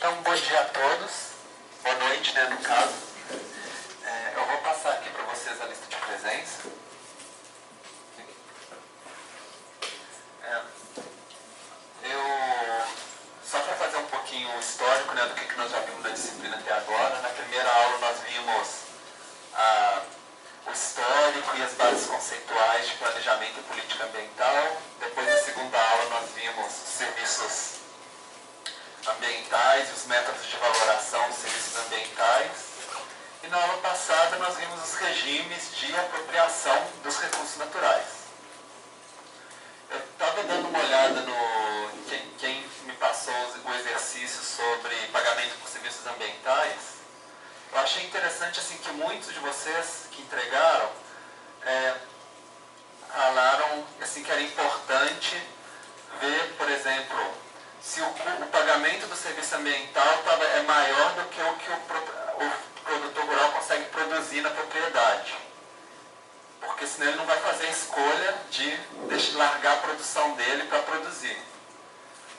Então, bom dia a todos. Boa noite, né, no caso. Eu vou passar aqui para vocês a lista de presença. Só para fazer um pouquinho o histórico, né, do que nós já vimos na disciplina até agora. Na primeira aula nós vimos o histórico e as bases conceituais de planejamento e política ambiental. Depois, na segunda aula, nós vimos os serviços ambientais e os métodos de valoração dos serviços ambientais. E na aula passada nós vimos os regimes de apropriação dos recursos naturais. Eu estava dando uma olhada no... Quem me passou o exercício sobre pagamento por serviços ambientais. Eu achei interessante assim, que muitos de vocês que entregaram falaram assim, que era importante ver, por exemplo, se o pagamento do serviço ambiental é maior do que o produtor rural consegue produzir na propriedade. Porque senão ele não vai fazer a escolha de largar a produção dele para produzir.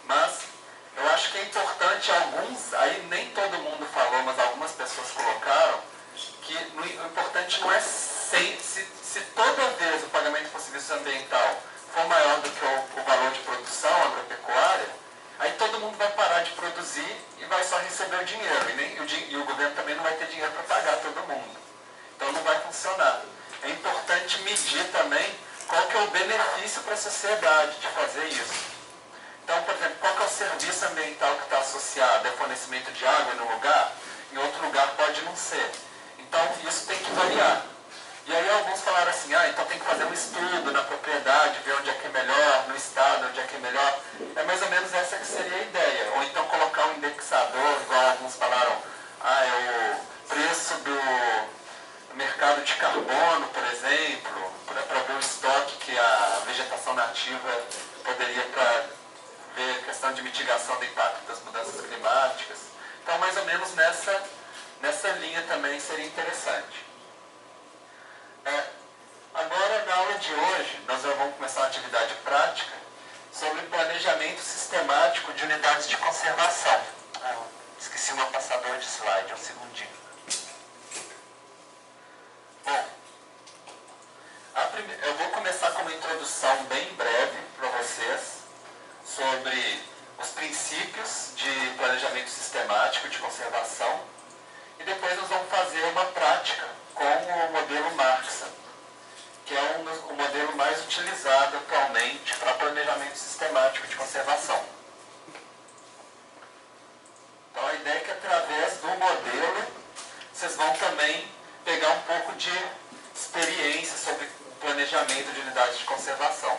Mas eu acho que é importante aí nem todo mundo falou, mas algumas pessoas colocaram, que o importante não é se toda vez o pagamento por serviço ambiental for maior do que o valor de produção agropecuária, aí todo mundo vai parar de produzir e vai só receber o dinheiro. E o governo também não vai ter dinheiro para pagar todo mundo. Então não vai funcionar. É importante medir também qual que é o benefício para a sociedade de fazer isso. Então, por exemplo, qual que é o serviço ambiental que está associado ao fornecimento de água num lugar, em outro lugar pode não ser. Então isso tem que variar. E aí alguns falaram assim, então tem que fazer um estudo na propriedade, ver onde é que é melhor, no estado, onde é que é melhor. É mais ou menos essa que seria a ideia. Ou então colocar um indexador, igual alguns falaram, é o preço do mercado de carbono, por exemplo, para ver o estoque que a vegetação nativa poderia para ver a questão de mitigação do impacto das mudanças climáticas. Então, mais ou menos nessa linha também seria interessante. Agora, na aula de hoje, nós já vamos começar uma atividade prática sobre planejamento sistemático de unidades de conservação. Esqueci o meu passador de slide, um segundinho. Bom, eu vou começar com uma introdução bem breve para vocês sobre os princípios de planejamento sistemático de conservação e depois nós vamos fazer uma prática com o modelo Markson, que é o modelo mais utilizado atualmente para planejamento sistemático de conservação. Então a ideia é que através do modelo vocês vão também pegar um pouco de experiência sobre o planejamento de unidades de conservação.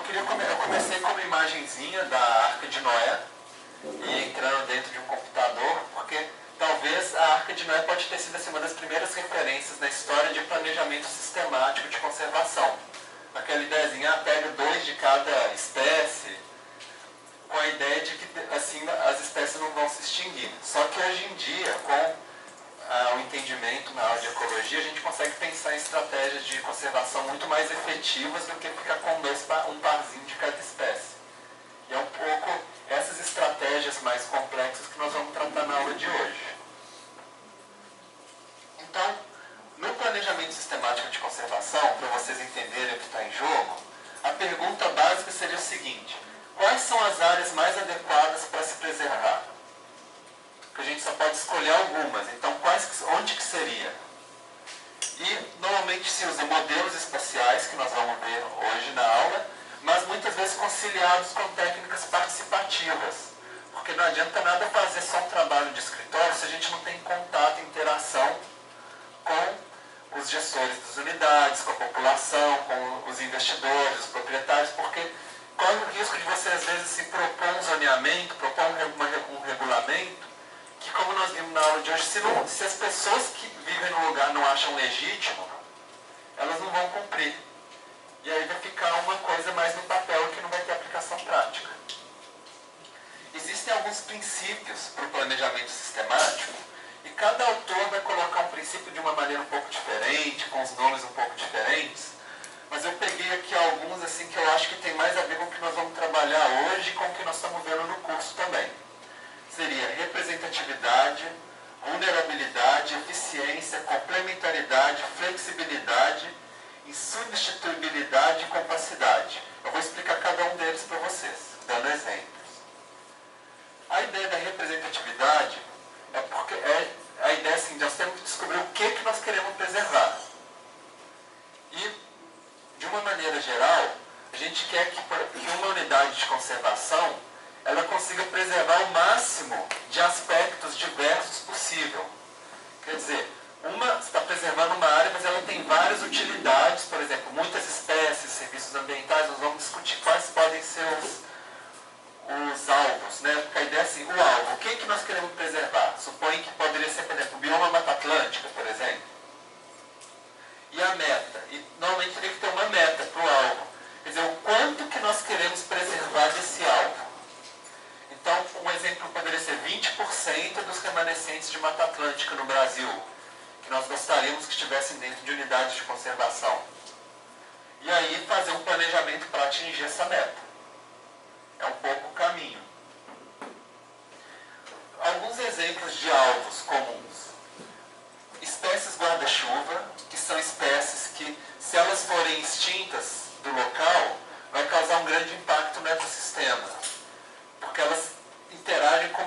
Eu comecei com uma imagenzinha da Arca de Noé e entrando dentro de um computador, porque talvez a Arca de Noé pode ter sido assim, uma das primeiras referências na história de planejamento sistemático de conservação. Aquela ideiazinha, pega 2 de cada espécie, com a ideia de que assim as espécies não vão se extinguir. Só que hoje em dia, com o entendimento na área de ecologia, a gente consegue pensar em estratégias de conservação muito mais efetivas do que ficar com um parzinho de cada espécie. E é um pouco essas estratégias mais complexas que nós vamos tratar na aula de hoje. Então, no planejamento sistemático de conservação, para vocês entenderem o que está em jogo, a pergunta básica seria o seguinte: quais são as áreas mais adequadas para se preservar? A gente só pode escolher algumas, então onde que seria? E normalmente se usa modelos espaciais, que nós vamos ver hoje na aula, mas muitas vezes conciliados com técnicas participativas, porque não adianta nada fazer só um trabalho de escritório se a gente não tem contato, interação com os gestores das unidades, com a população, com os investidores, os proprietários, porque corre o risco de você às vezes se propor um zoneamento, propor um regulamento, que como nós vimos na aula de hoje, se as pessoas que vivem no lugar não acham legítimo, elas não vão cumprir. E aí vai ficar uma coisa mais no papel que não vai ter aplicação prática. Existem alguns princípios para o planejamento sistemático E cada autor vai colocar um princípio de uma maneira um pouco diferente, com os nomes um pouco diferentes, mas eu peguei aqui alguns assim, que eu acho que tem mais a ver com o que nós vamos trabalhar hoje e com o que nós estamos vendo no curso também. Seria representatividade, vulnerabilidade, eficiência, complementaridade, flexibilidade, insubstituibilidade e capacidade. Eu vou explicar cada um deles para vocês, dando exemplos. A ideia da representatividade é porque a ideia assim, nós temos que descobrir o que nós queremos preservar. E, de uma maneira geral, a gente quer que uma unidade de conservação ela consiga preservar o máximo de aspectos diversos possível. Quer dizer, você está preservando uma área, mas ela tem várias utilidades, por exemplo, muitas espécies, serviços ambientais, nós vamos discutir quais podem ser os alvos, né? Porque a ideia é assim, o alvo, o que nós queremos preservar? Suponho que poderia ser, por exemplo, o bioma Mata Atlântica, por exemplo. E a meta? E normalmente teria que ter uma meta para o alvo. Quer dizer, o quanto que nós queremos preservar desse alvo. Então, um exemplo poderia ser 20% dos remanescentes de Mata Atlântica no Brasil, que nós gostaríamos que estivessem dentro de unidades de conservação. E aí fazer um planejamento para atingir essa meta. É um pouco o caminho. Alguns exemplos de alvos comuns. Espécies guarda-chuva, que são espécies que, se elas forem extintas do local, vai causar um grande impacto no ecossistema. Porque elas interagem com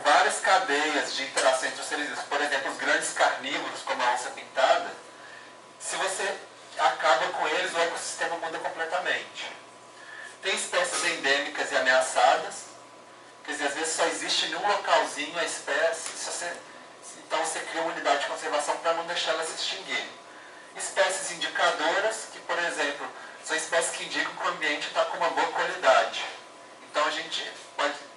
várias cadeias de interação entre os seres vivos. Por exemplo, os grandes carnívoros, como a onça pintada, se você acaba com eles, o ecossistema muda completamente. Tem espécies endêmicas e ameaçadas, quer dizer, às vezes só existe em um localzinho a espécie, então você cria uma unidade de conservação para não deixar ela se extinguir. Espécies indicadoras, que, por exemplo, são espécies que indicam que o ambiente está com uma boa qualidade. Então,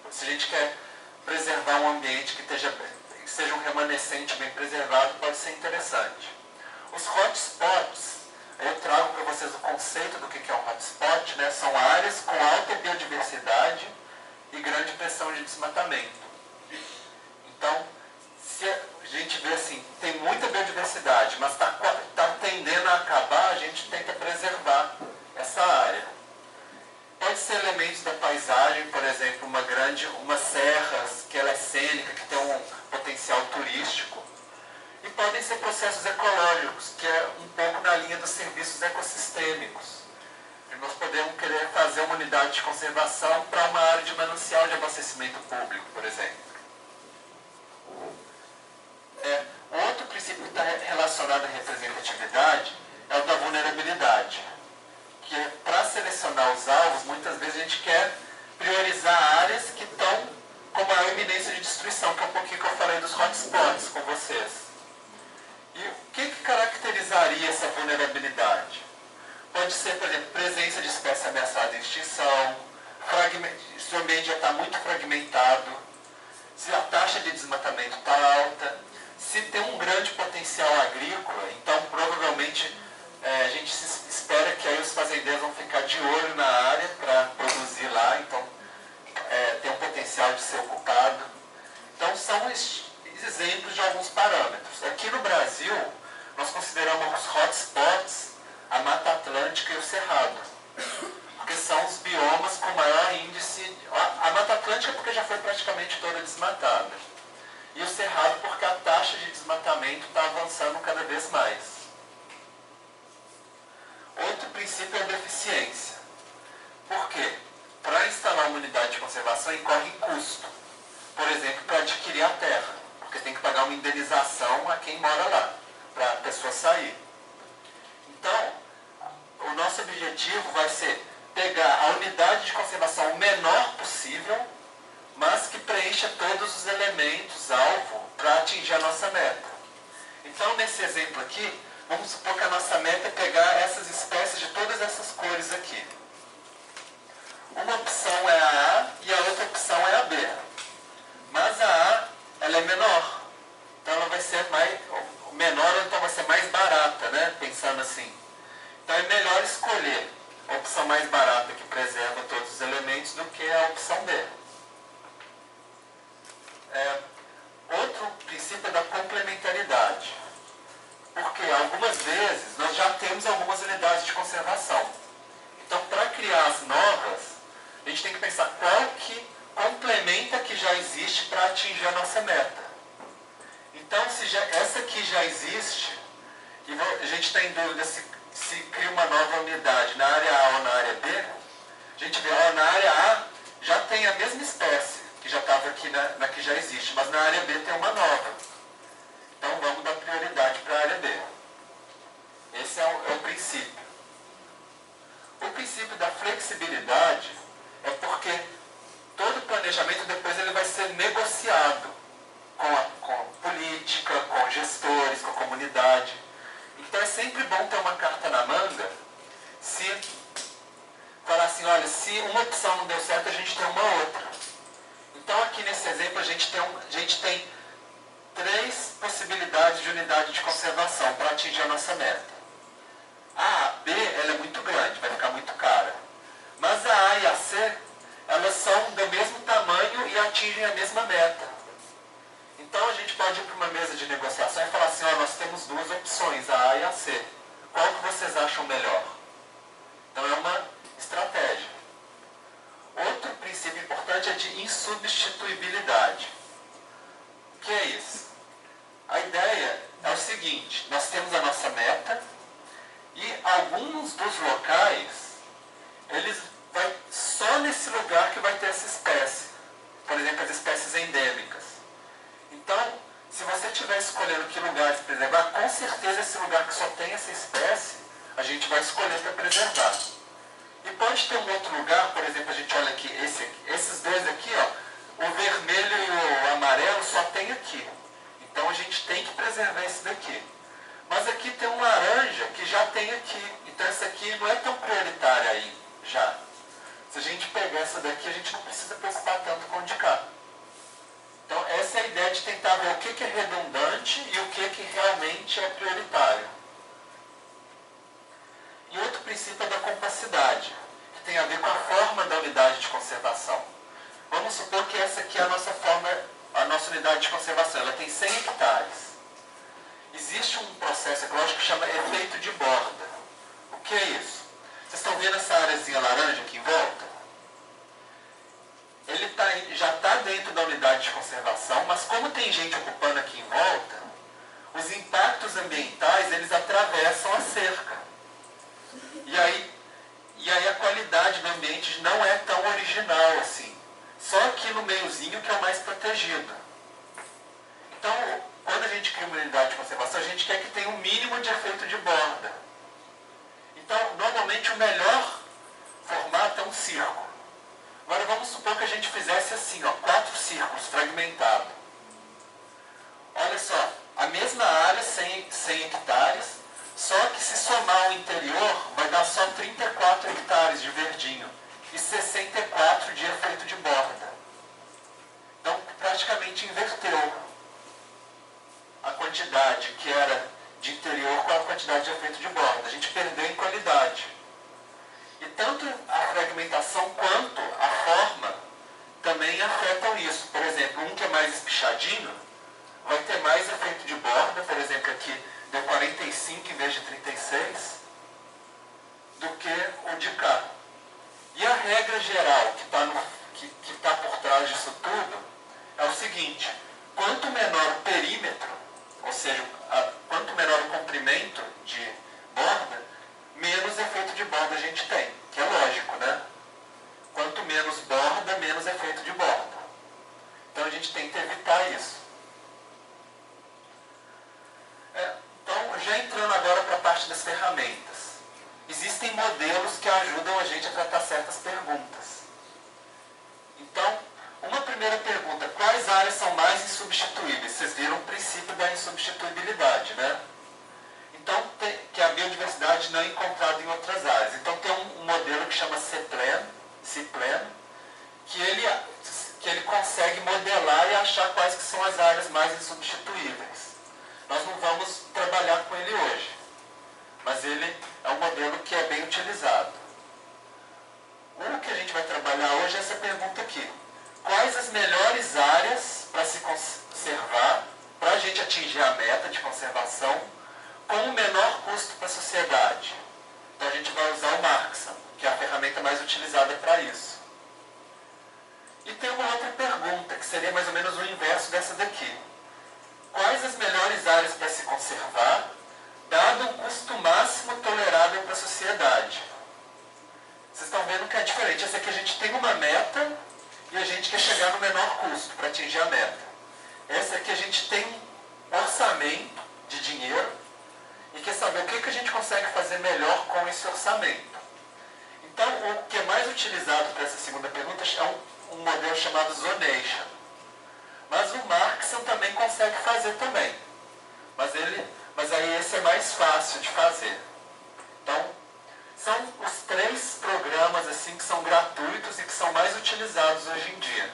se a gente quer preservar um ambiente que seja um remanescente bem preservado, pode ser interessante. Os hotspots, eu trago para vocês o conceito do que é um hotspot, né? São áreas com alta biodiversidade e grande pressão de desmatamento. Então, se a gente vê assim, tem muita biodiversidade, mas está tendendo a acabar, a gente tenta preservar essa área. Pode ser elementos da paisagem, por exemplo, uma serra que ela é cênica, que tem um potencial turístico. E podem ser processos ecológicos, que é um pouco na linha dos serviços ecossistêmicos. E nós podemos querer fazer uma unidade de conservação para uma área de manancial de abastecimento público, por exemplo. Outro princípio que está relacionado à representatividade é o da vulnerabilidade. Que é, para selecionar os alvos, muitas vezes a gente quer priorizar áreas que estão com maior iminência de destruição, que é um pouquinho que eu falei dos hotspots com vocês. E o que caracterizaria essa vulnerabilidade? Pode ser, por exemplo, presença de espécie ameaçada de extinção, se o ambiente já está muito fragmentado, se a taxa de desmatamento está alta, se tem um grande potencial agrícola, então provavelmente a gente espera que aí os fazendeiros vão ficar de olho na área para produzir lá, então tem um potencial de ser ocupado. Então são exemplos de alguns parâmetros. Aqui no Brasil, nós consideramos os hotspots a Mata Atlântica e o Cerrado, porque são os biomas com maior índice. A Mata Atlântica porque já foi praticamente toda desmatada, e o Cerrado porque a taxa de desmatamento está avançando cada vez mais. Outro princípio é a deficiência. Por quê? Para instalar uma unidade de conservação incorre em custo. Por exemplo, para adquirir a terra, porque tem que pagar uma indenização a quem mora lá, para a pessoa sair. Então, o nosso objetivo vai ser pegar a unidade de conservação o menor possível, mas que preencha todos os elementos alvo para atingir a nossa meta. Então, nesse exemplo aqui, vamos supor que a nossa meta é pegar essas espécies de todas essas cores aqui. Uma opção é a A e a outra opção é a B. Mas a A, ela é menor. Então ela vai ser menor, então vai ser mais barata, né? Pensando assim. Então é melhor escolher a opção mais barata que preserva todos os elementos do que a opção B. Outro princípio é da temos algumas unidades de conservação. Então, para criar as novas, a gente tem que pensar qual que complementa que já existe para atingir a nossa meta. Então, se essa aqui já existe, e a gente está em dúvida se cria uma nova unidade na área A ou na área B, a gente vê, ó, na área A já tem a mesma espécie que já estava aqui na que já existe, mas na área B tem uma nova. Então, vamos dar prioridade para a área B. Esse é o princípio. O princípio da flexibilidade é porque todo planejamento depois ele vai ser negociado com a política, com gestores, com a comunidade. Então é sempre bom ter uma carta na manga se falar assim, olha, se uma opção não deu certo, a gente tem uma outra. Então aqui nesse exemplo a gente tem 3 possibilidades de unidade de conservação para atingir a nossa meta. A B ela é muito grande, vai ficar muito cara. Mas a A e a C, elas são do mesmo tamanho e atingem a mesma meta. Então a gente pode ir para uma mesa de negociação e falar assim, ó, nós temos 2 opções, a A e a C. Qual que vocês acham melhor? Então é uma estratégia. Outro princípio importante é de insubstituibilidade. O que é isso? A ideia é o seguinte, nós temos a nossa meta e alguns dos locais, eles vai só nesse lugar que vai ter essa espécie. Por exemplo, as espécies endêmicas. Então, se você estiver escolhendo que lugares preservar, com certeza esse lugar que só tem essa espécie, a gente vai escolher para preservar. E pode ter um outro lugar, por exemplo, a gente olha aqui, esses 2 aqui, ó, o vermelho e o amarelo só tem aqui. Então a gente tem que preservar esse daqui. Mas aqui tem um laranja que já tem aqui. Então essa aqui não é tão prioritária aí, já. Se a gente pegar essa daqui, a gente não precisa preocupar tanto com o de cá. Então essa é a ideia de tentar ver o que é redundante e o que realmente é prioritário. E outro princípio é da compacidade, que tem a ver com a forma da unidade de conservação. Vamos supor que essa aqui é a nossa unidade de conservação. Ela tem 100 hectares. Existe um processo ecológico que chama efeito de borda. O que é isso? Vocês estão vendo essa areazinha laranja aqui em volta? Ele já está dentro da unidade de conservação, mas como tem gente ocupando aqui em volta, os impactos ambientais eles atravessam a cerca. E aí a qualidade do ambiente não é tão original assim. Só aqui no meiozinho que é o mais protegido. Então, quando a gente cria uma unidade de conservação, a gente quer que tenha um mínimo de efeito de borda. Então, normalmente o melhor formato é um círculo. Agora vamos supor que a gente fizesse assim, ó, 4 círculos fragmentados. Olha só, a mesma área, 100 hectares, só que se somar o interior, vai dar só 34 hectares de verdinho e 64 de efeito de borda. Então, praticamente inverteu a quantidade que era de interior com a quantidade de efeito de borda. A gente perdeu em qualidade. E tanto a fragmentação quanto a forma também afetam isso. Por exemplo, um que é mais espichadinho vai ter mais efeito de borda, por exemplo, aqui deu 45 em vez de 36, do que o de cá. E a regra geral que está por trás disso tudo é o seguinte, quanto menor o perímetro, ou seja, quanto menor o comprimento de borda, menos efeito de borda a gente tem, que é lógico, né? Quanto menos borda, menos efeito de borda. Então a gente tem que evitar isso. Então, já entrando agora para a parte das ferramentas. Existem modelos que ajudam a gente a tratar certas perguntas. Então, uma primeira pergunta, quais áreas são mais insubstituíveis? Vocês viram o princípio da insubstituibilidade, né? Então, que a biodiversidade não é encontrada em outras áreas. Então, tem um modelo que chama CIPLAN, que ele consegue modelar e achar quais que são as áreas mais insubstituíveis. Nós não vamos trabalhar com ele hoje, mas ele é um modelo que é bem utilizado. O que a gente vai trabalhar hoje é essa pergunta aqui. Quais as melhores áreas para se conservar, para a gente atingir a meta de conservação, com o menor custo para a sociedade. Então a gente vai usar o Marksan, que é a ferramenta mais utilizada para isso. E tem uma outra pergunta, que seria mais ou menos o inverso dessa daqui. Quais as melhores áreas para se conservar, dado o custo máximo tolerável para a sociedade? Vocês estão vendo que é diferente. Essa aqui a gente tem uma meta e a gente quer chegar no menor custo para atingir a meta. Essa aqui a gente tem um orçamento de dinheiro e quer saber o que a gente consegue fazer melhor com esse orçamento. Então, o que é mais utilizado para essa segunda pergunta é um modelo chamado Zonation. Mas o Marksan também consegue fazer também. Mas aí esse é mais fácil de fazer. Então, são os 3 programas assim, que são gratuitos e que são mais utilizados hoje em dia.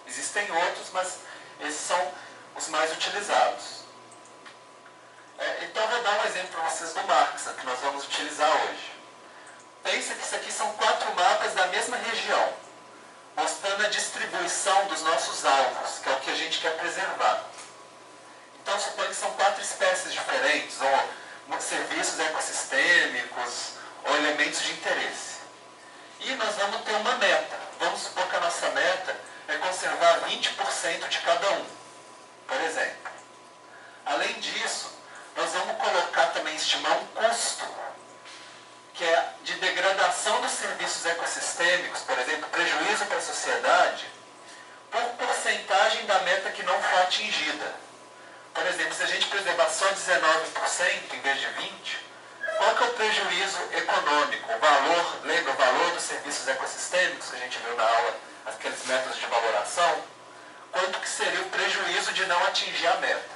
Existem outros, mas esses são os mais utilizados. Então, eu vou dar um exemplo para vocês do Marksan, que nós vamos utilizar hoje. Pensa que isso aqui são 4 mapas da mesma região, mostrando a distribuição dos nossos alvos, que é o que a gente quer preservar. Então, suponha que são 4 espécies diferentes, ou serviços ecossistêmicos, ou elementos de interesse. E nós vamos ter uma meta. Vamos supor que a nossa meta é conservar 20% de cada um, por exemplo. Além disso, nós vamos colocar também, estimar um custo, que é de degradação dos serviços ecossistêmicos, por exemplo, prejuízo para a sociedade, por porcentagem da meta que não foi atingida. Por exemplo, se a gente preservar só 19% em vez de 20%, qual que é o prejuízo econômico? O valor, lembra o valor dos serviços ecossistêmicos que a gente viu na aula, aqueles métodos de valoração? Quanto que seria o prejuízo de não atingir a meta?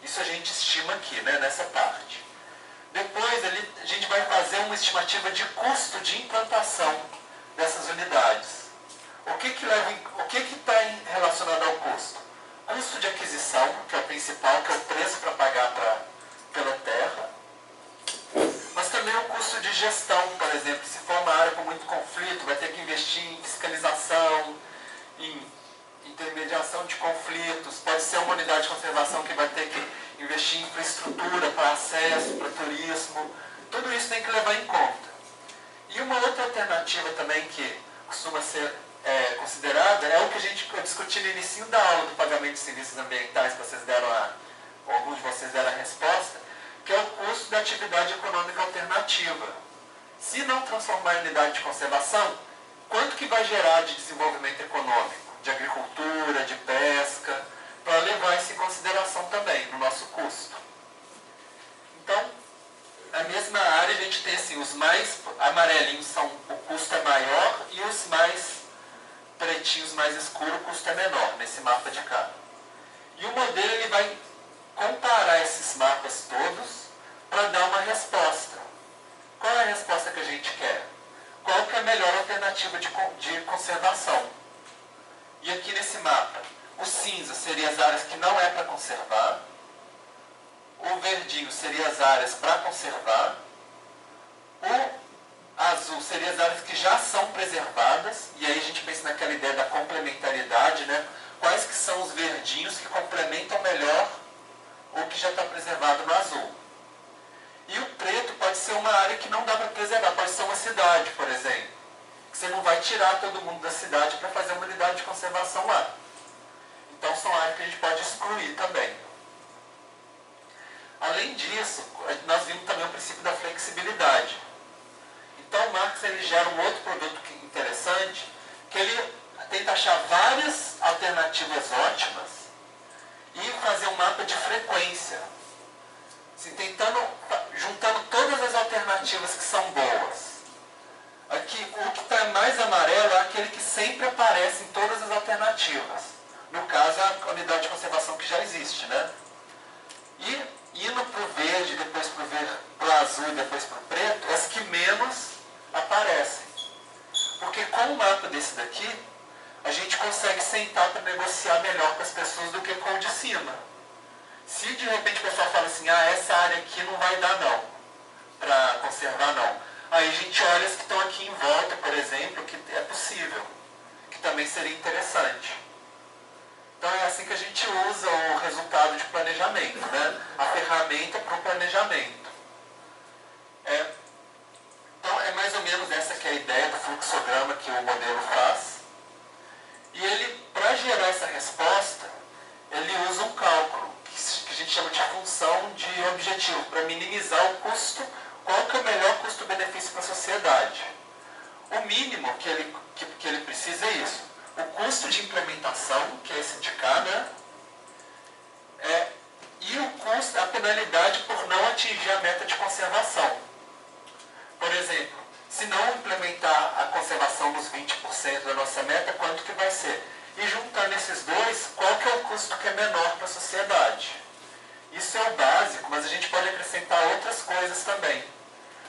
Isso a gente estima aqui, né, nessa parte. Depois a gente vai fazer uma estimativa de custo de implantação dessas unidades. O que está relacionado ao custo? Custo de aquisição, que é o principal, que é o preço para pagar pela terra. Mas também o custo de gestão, por exemplo. Se for uma área com muito conflito, vai ter que investir em fiscalização, em intermediação de conflitos. Pode ser uma unidade de conservação que vai ter que investir em infraestrutura para acesso, para turismo. Tudo isso tem que levar em conta. E uma outra alternativa também que costuma ser considerada é o que eu discuti no início da aula do pagamento de serviços ambientais, que vocês alguns de vocês deram a resposta, que é o custo da atividade econômica alternativa. Se não transformar em unidade de conservação, quanto que vai gerar de desenvolvimento econômico, de agricultura, de pesca, para levar isso em consideração também no nosso custo. Então, na mesma área a gente tem assim, os mais amarelinhos o custo é maior e os mais pretinhos, mais escuros, o custo é menor nesse mapa de cá. E o modelo ele vai comparar esses mapas todos para dar uma resposta. Qual é a resposta que a gente quer? Qual que é a melhor alternativa de conservação? E aqui nesse mapa, o cinza seria as áreas que não é para conservar, o verdinho seria as áreas para conservar, o azul seria as áreas que já são preservadas, e aí a gente pensa naquela ideia da complementariedade, né? Quais que são os verdinhos que complementam melhor o que já está preservado no azul. E o preto pode ser uma área que não dá para preservar, pode ser uma cidade, por exemplo. Que você não vai tirar todo mundo da cidade para fazer uma unidade de conservação lá. Então são áreas que a gente pode excluir também. Além disso, nós vimos também o princípio da flexibilidade. Então o Marksan ele gera um outro produto interessante, que ele tenta achar várias alternativas ótimas e fazer um mapa de frequência. Assim, juntando todas as alternativas que são boas. Aqui, o que está mais amarelo é aquele que sempre aparece em todas as alternativas. No caso, a unidade de conservação que já existe, né? E indo para o verde, depois para o azul e depois para o preto, as que menos aparecem. Porque com um mapa desse daqui, a gente consegue sentar para negociar melhor com as pessoas do que com o de cima. Se de repente o pessoal fala assim, essa área aqui não vai dar não, para conservar não. Aí a gente olha as que estão aqui em volta, por exemplo, que é possível, que também seria interessante. Então é assim que a gente usa o resultado de planejamento, né? A ferramenta para o planejamento. Então, é mais ou menos essa que é a ideia do fluxograma que o modelo faz. E ele, para gerar essa resposta, ele usa um cálculo, que a gente chama de função de objetivo, para minimizar o custo, qual que é o melhor custo-benefício para a sociedade. O mínimo que ele precisa é isso. O custo de implementação, que é esse de cá, né? E o custo, a penalidade por não atingir a meta de conservação. Por exemplo, se não implementar a conservação dos 20% da nossa meta, quanto que vai ser? E juntando esses dois, qual que é o custo que é menor para a sociedade? Isso é o básico, mas a gente pode acrescentar outras coisas também.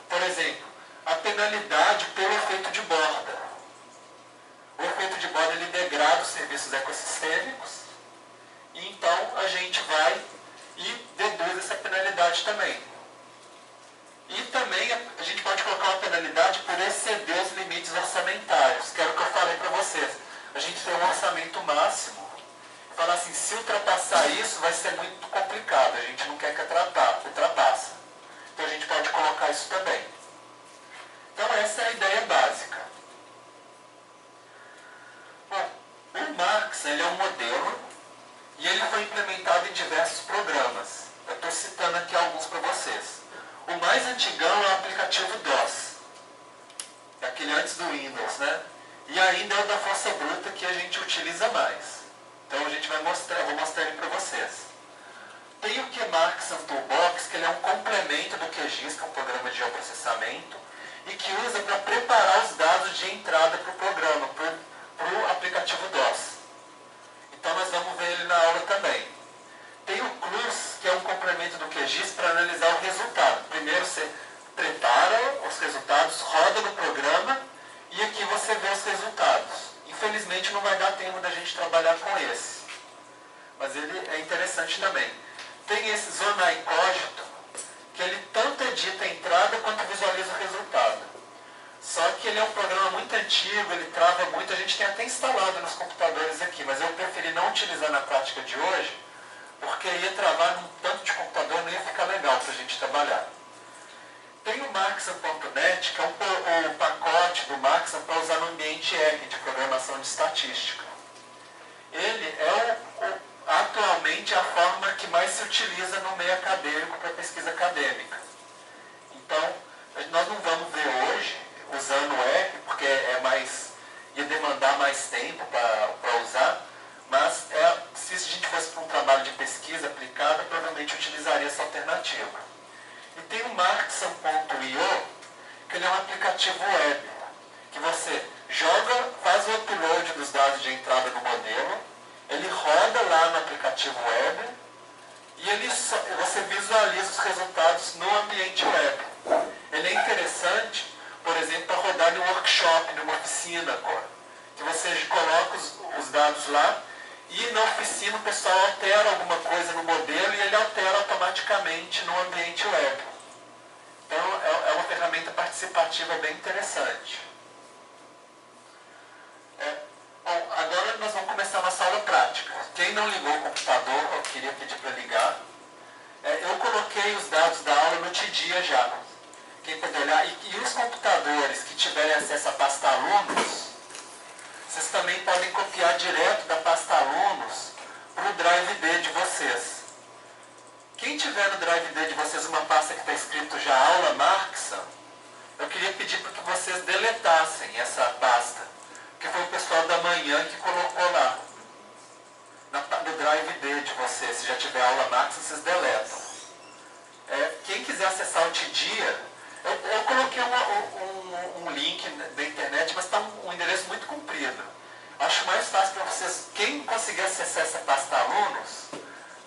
Por exemplo, a penalidade pelo efeito de borda. O efeito de borda ele degrada os serviços ecossistêmicos, e então a gente vai e deduz essa penalidade também. E também a gente pode colocar uma penalidade por exceder os limites orçamentários, que era o que eu falei para vocês. A gente tem um orçamento máximo, e falar assim, se ultrapassar isso vai ser muito complicado, a gente não quer que ultrapasse. Então a gente pode colocar isso também. Então essa é a ideia básica. Bom, o Marx ele é um modelo e ele foi implementado em diversos programas. Eu estou citando aqui alguns para vocês. O mais antigão é o aplicativo DOS, aquele antes do Windows, né? E ainda é o da força bruta que a gente utiliza mais. Então a gente vai mostrar, eu vou mostrar ele para vocês. Tem o QMarx Toolbox, que ele é um complemento do QGIS, que é um programa de geoprocessamento, e que usa para preparar os dados de entrada para o programa, para o aplicativo DOS. Então nós vamos ver ele na aula também. Tem o CLUS, que é um complemento do QGIS para analisar o resultado. Primeiro você prepara os resultados, roda no programa e aqui você vê os resultados. Infelizmente não vai dar tempo da gente trabalhar com esse, mas ele é interessante também. Tem esse Zonai Cogito, que ele tanto edita a entrada quanto visualiza o resultado. Só que ele é um programa muito antigo, ele trava muito, a gente tem até instalado nos computadores aqui, mas eu preferi não utilizar na prática de hoje, porque ia travar num tanto de computador, não ia ficar legal para a gente trabalhar. Tem o Maxam.net, que é o pacote do Maxam para usar no ambiente R, de programação de estatística. Ele é atualmente a forma que mais se utiliza no meio acadêmico para pesquisa acadêmica. Então, nós não vamos ver hoje usando o R, porque ia demandar mais tempo para usar, mas se a gente fosse para um trabalho de pesquisa aplicada, provavelmente utilizaria essa alternativa. E tem o Marxam.io, que ele é um aplicativo web, que você faz o upload dos dados de entrada do modelo, ele roda lá no aplicativo web e você visualiza os resultados no ambiente web. Ele é interessante, por exemplo, para rodar em um workshop, numa oficina, que você coloca os dados lá e na oficina o pessoal altera alguma coisa no modelo e ele altera automaticamente no ambiente web. Então é uma ferramenta participativa bem interessante. Bom, agora nós vamos começar a nossa aula prática. Quem não ligou o computador, eu queria pedir para ligar. Eu coloquei os dados da aula no TDIA já. Quem puder olhar. E os computadores que tiverem acesso à pasta alunos, vocês também podem copiar direto da pasta alunos para o Drive D de vocês. Quem tiver no Drive D de vocês uma pasta que está escrito já Aula Marxam, eu queria pedir para que vocês deletassem essa pasta, que foi o pessoal da manhã que colocou lá. No Drive D de vocês, se já tiver Aula Marxam, vocês deletam. Quem quiser acessar o TDIA, eu coloquei um link da internet, mas está um endereço muito comprido. Acho mais fácil para vocês, quem conseguir acessar essa pasta alunos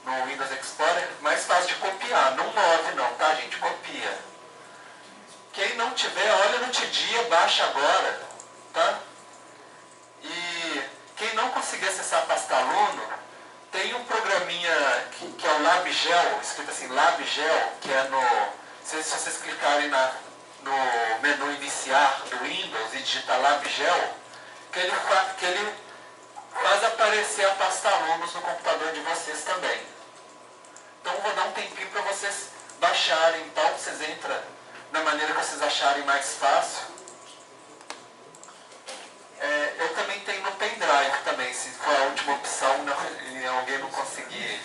no Windows Explorer, mais fácil de copiar. Não move não, tá gente? Copia. Quem não tiver, olha no TDIA, baixa agora, tá? E quem não conseguir acessar a pasta aluno, tem um programinha que é o LabGel, escrito assim, LabGel, que é se vocês clicarem no menu iniciar do Windows e digitar LabGel, que ele faz aparecer a pasta alunos no computador de vocês também. Então vou dar um tempinho para vocês baixarem, então vocês entram da maneira que vocês acharem mais fácil. Eu também tenho no pendrive também, se for a última opção e alguém não conseguir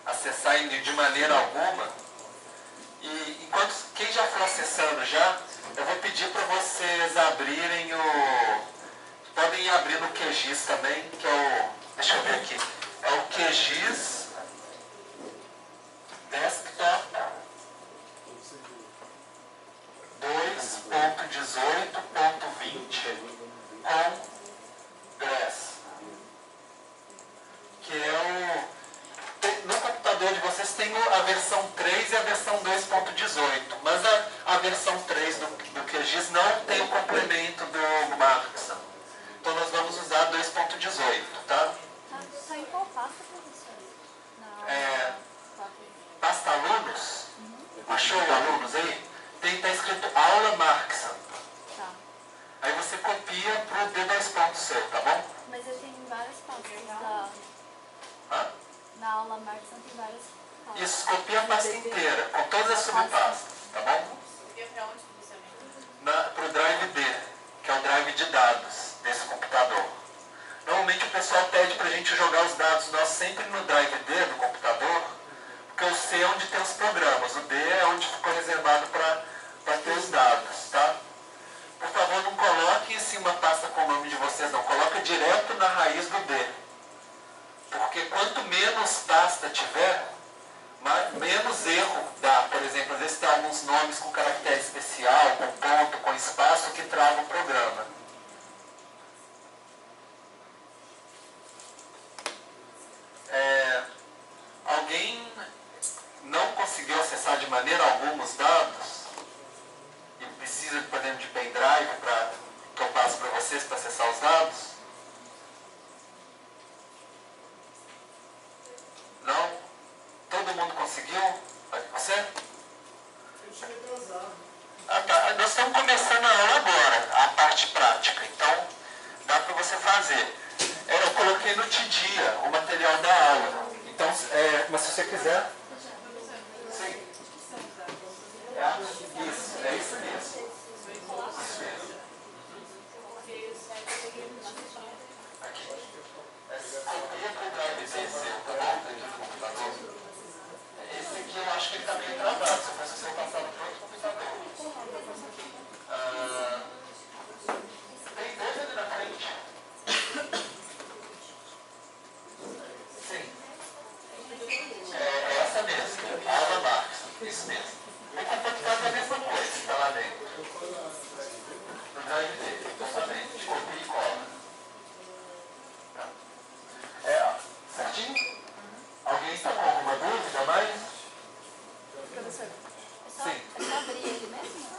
acessar de maneira alguma. E enquanto quem já for acessando já, eu vou pedir para vocês abrirem podem ir abrir no QGIS também, que é deixa eu ver aqui, é o QGIS Desktop 2.18.20 com GRASS, que é no computador de vocês tem a versão 3 e a versão 2.18, mas a versão 3 do QGIS não tem o complemento do Markson. Então nós vamos usar 2.18, tá? Tá em qual pasta, professor? Pasta alunos? Achou o alunos aí? Tá escrito aula Markson. Tá. Aí você copia pro D2 seu, tá bom? Mas eu tenho várias pastas na aula Markson, tem várias pastas. Isso, copia a pasta inteira, com todas as subpastas, tá bom? Copia pra onde, professor? Pro Drive D, que é o drive de dados desse computador. Normalmente o pessoal pede pra gente jogar os dados nossos sempre no Drive D do computador, porque o C é onde tem os programas, o D é onde ficou reservado para ter os dados, tá? Por favor, não coloque assim uma pasta com o nome de vocês, não. Coloque direto na raiz do D. Porque quanto menos pasta tiver, menos erro dá. Por exemplo, às vezes tem alguns nomes com caractere especial, com ponto, com espaço, que trava o programa. Alguém não conseguiu acessar de maneira alguma os dados e precisa, por exemplo, de pendrive que eu passo para vocês para acessar os dados? Não? Todo mundo conseguiu? Você? Eu cheguei atrasado. Tá. Nós estamos começando a aula agora, a parte prática, então dá para você fazer. Eu coloquei no Tidia o material da aula, então, mas se você quiser... Sim. Isso, é isso mesmo. Isso mesmo. Aqui. Copia para o Drive D seu, tá bom? Aqui no computador. Esse aqui eu acho que ele está meio travado, se eu fosse ser passado para outro computador. Tem dois ali na frente. Sim. É essa mesmo, aula Markson, isso mesmo. O computador é a mesma coisa, está lá dentro. No drive dele, totalmente. Copia e cola. Tá. Certinho? Alguém está com alguma dúvida mais? Professor, Sim. é só abrir ele mesmo?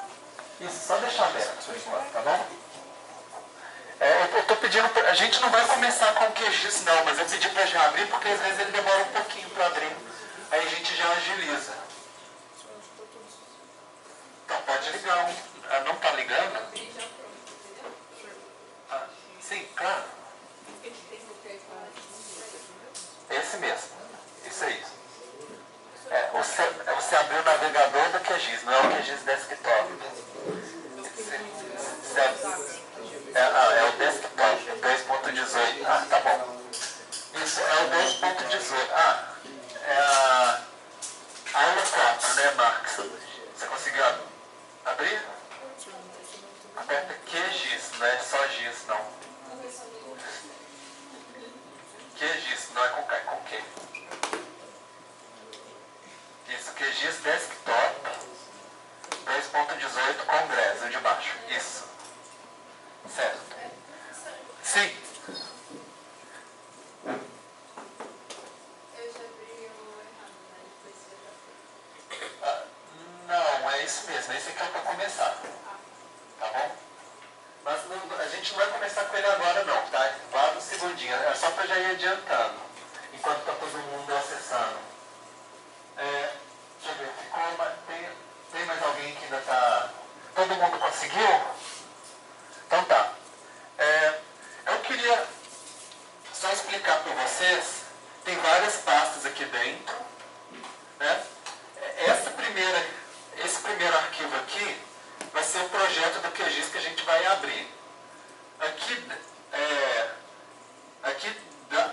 Isso, só deixar aberto por enquanto, tá bom? Eu estou pedindo, a gente não vai começar com o QGIS não, mas eu pedi para já abrir porque às vezes ele demora um pouquinho para abrir. Aí a gente já agiliza. Então pode ligar não está ligando? Sim, claro. Esse mesmo. Isso aí. Você abriu o navegador do QGIS, não é o QGIS Desktop. É o Desktop 2.18. Ah, tá bom. Isso, é o 2.18. É a aula 4, né, Marcos? Você conseguiu abrir? Aperta QGIS, não é só GIS, não. QGIS, não é com K, é com Q. Isso, QGIS Desktop 2.18 com GRASS, o de baixo. Isso. Certo. Sim. Eu já abri o errado, né? Não, é isso mesmo. Esse aqui é para começar. Tá bom? Mas a gente não vai começar com ele agora não, tá? Guarda um segundinho. É só para já ir adiantando. Enquanto está todo mundo acessando. Deixa eu ver. Tem mais alguém que ainda está... Todo mundo conseguiu? Então tá. Eu queria tem várias pastas aqui dentro, né? Esse primeiro arquivo aqui vai ser o projeto do QGIS que a gente vai abrir. Aqui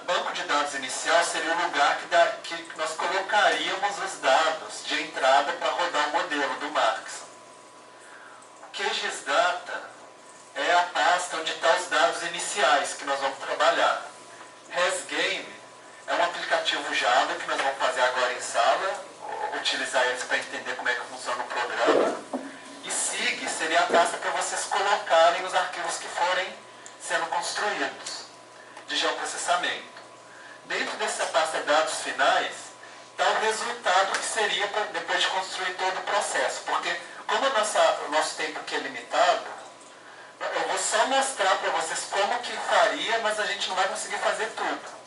banco de dados inicial seria o lugar que nós colocaríamos os dados de entrada para rodar o modelo do Markson. O QGIS Data é a pasta onde estão os dados iniciais que nós vamos trabalhar. ResGame é um aplicativo Java que nós vamos fazer agora em sala, utilizar eles para entender como é que funciona o programa. E SIG seria a pasta para vocês colocarem os arquivos que forem sendo construídos de geoprocessamento. Dentro dessa pasta dados finais está o resultado que seria depois de construir todo o processo. Porque como o nosso tempo aqui é limitado, eu vou só mostrar para vocês como que faria, mas a gente não vai conseguir fazer tudo.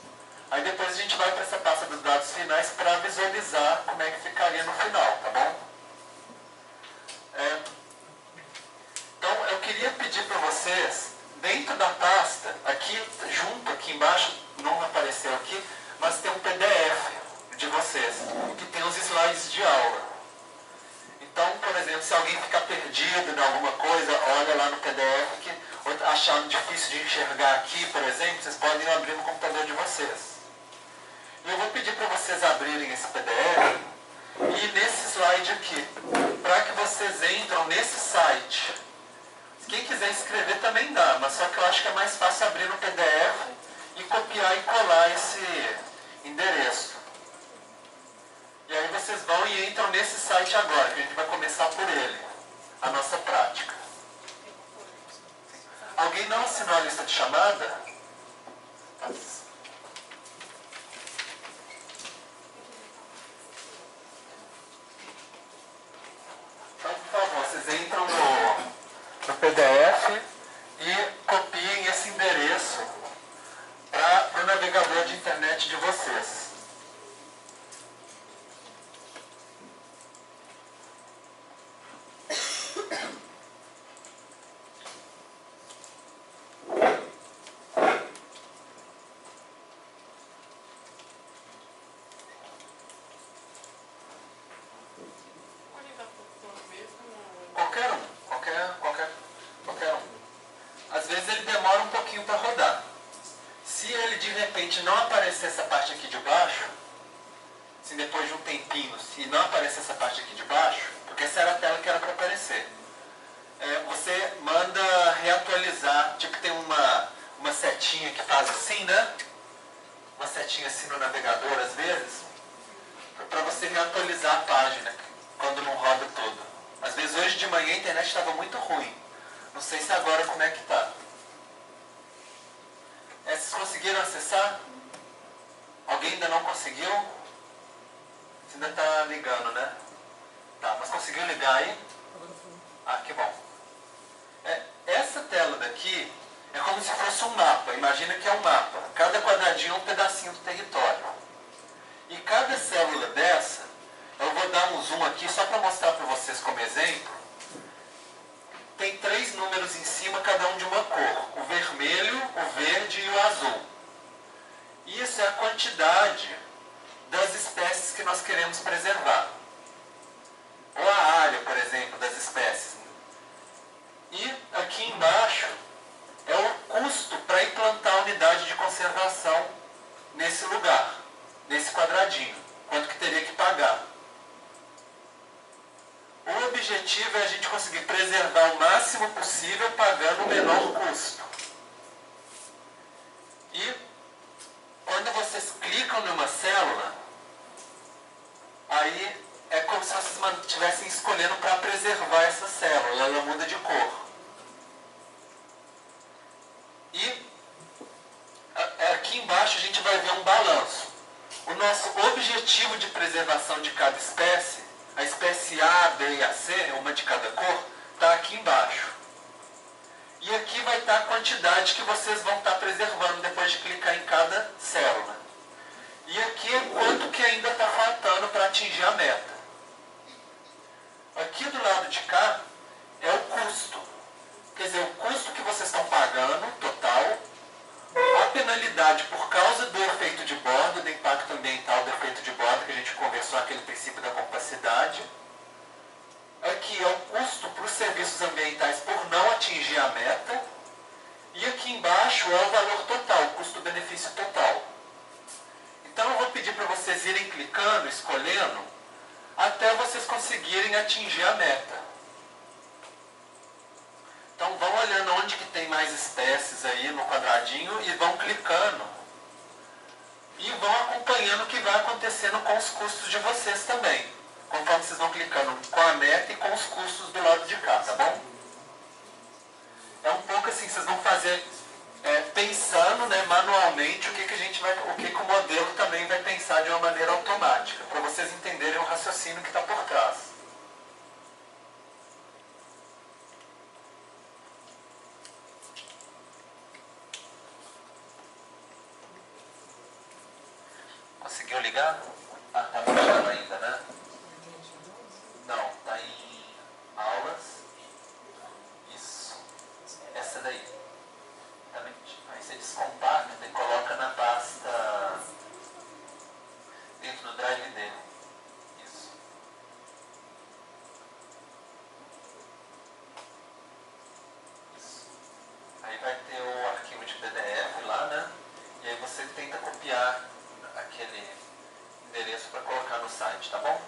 Aí depois a gente vai para essa pasta dos dados finais para visualizar como é que ficaria no final, tá bom? Então eu queria pedir para vocês, dentro da pasta, aqui embaixo, não apareceu aqui, mas tem um PDF de vocês, que tem os slides de aula. Então, por exemplo, se alguém ficar perdido em alguma coisa, olha lá no PDF, ou achando difícil de enxergar aqui, por exemplo, vocês podem abrir no computador de vocês. E eu vou pedir para vocês abrirem esse PDF e nesse slide aqui, para que vocês entram nesse site. Quem quiser escrever também dá, mas só que eu acho que é mais fácil abrir no PDF e copiar e colar esse endereço. E aí vocês vão e entram nesse site agora, que a gente vai começar por ele, a nossa prática. Alguém não assinou a lista de chamada? Então, por favor, vocês entram no PDF e copiem esse endereço para o navegador de internet de vocês. Qualquer um. Às vezes ele demora um pouquinho para rodar. Se ele de repente não aparecer essa parte aqui de baixo, se depois de um tempinho, se não aparecer essa parte aqui de baixo, porque essa era a tela que era para aparecer, você manda reatualizar, tipo tem uma setinha que faz assim, né? Uma setinha assim no navegador às vezes, para você reatualizar a página quando não roda todo. Às vezes hoje de manhã a internet estava muito ruim. Não sei se agora como é que está. Vocês conseguiram acessar? Alguém ainda não conseguiu? Você ainda está ligando, né? Tá, mas conseguiu ligar aí? Ah, que bom. Essa tela daqui é como se fosse um mapa. Imagina que é um mapa. Cada quadradinho é um pedacinho do território. E cada célula dessa, eu vou dar um zoom aqui só para mostrar para vocês como exemplo. Tem 3 números em cima, cada um de uma cor. O vermelho, o verde e o azul. Isso é a quantidade das espécies que nós queremos preservar. Ou a área, por exemplo, das espécies. E aqui embaixo é o custo para implantar a unidade de conservação nesse lugar, nesse quadradinho. Quanto que teria que pagar. O objetivo é a gente conseguir preservar o máximo possível pagando o menor custo. E quando vocês clicam numa célula, aí é como se vocês estivessem escolhendo para preservar essa célula, ela muda de cor. E aqui embaixo a gente vai ver um balanço. O nosso objetivo de preservação de cada espécie, a espécie A, B e a C, uma de cada cor, está aqui embaixo. E aqui vai estar a quantidade que vocês vão estar preservando depois de clicar em cada célula. E aqui é quanto que ainda está faltando para atingir a meta. Aqui do lado de cá é o custo. Quer dizer, o custo que vocês estão pagando, total, a penalidade por causa do efeito de borda, do impacto vocês irem clicando, escolhendo, até vocês conseguirem atingir a meta. Então vão olhando onde que tem mais espécies aí no quadradinho e vão clicando. E vão acompanhando o que vai acontecendo com os custos de vocês também. Conforme vocês vão clicando com a meta e com os custos do lado de cá, tá bom? É um pouco assim, vocês vão fazer pensando, né, manualmente o que o modelo também vai pensar de uma maneira automática, para vocês entenderem o raciocínio que está por trás. Conseguiu ligar? Ah, tá baixando ainda, né? Não, tá em aulas. Isso. Essa daí. Exatamente. Aí você descompacta e coloca na pasta dentro do drive dele. Isso. Isso. Aí vai ter o arquivo de PDF lá, né? E aí você tenta copiar aquele endereço para colocar no site, tá bom?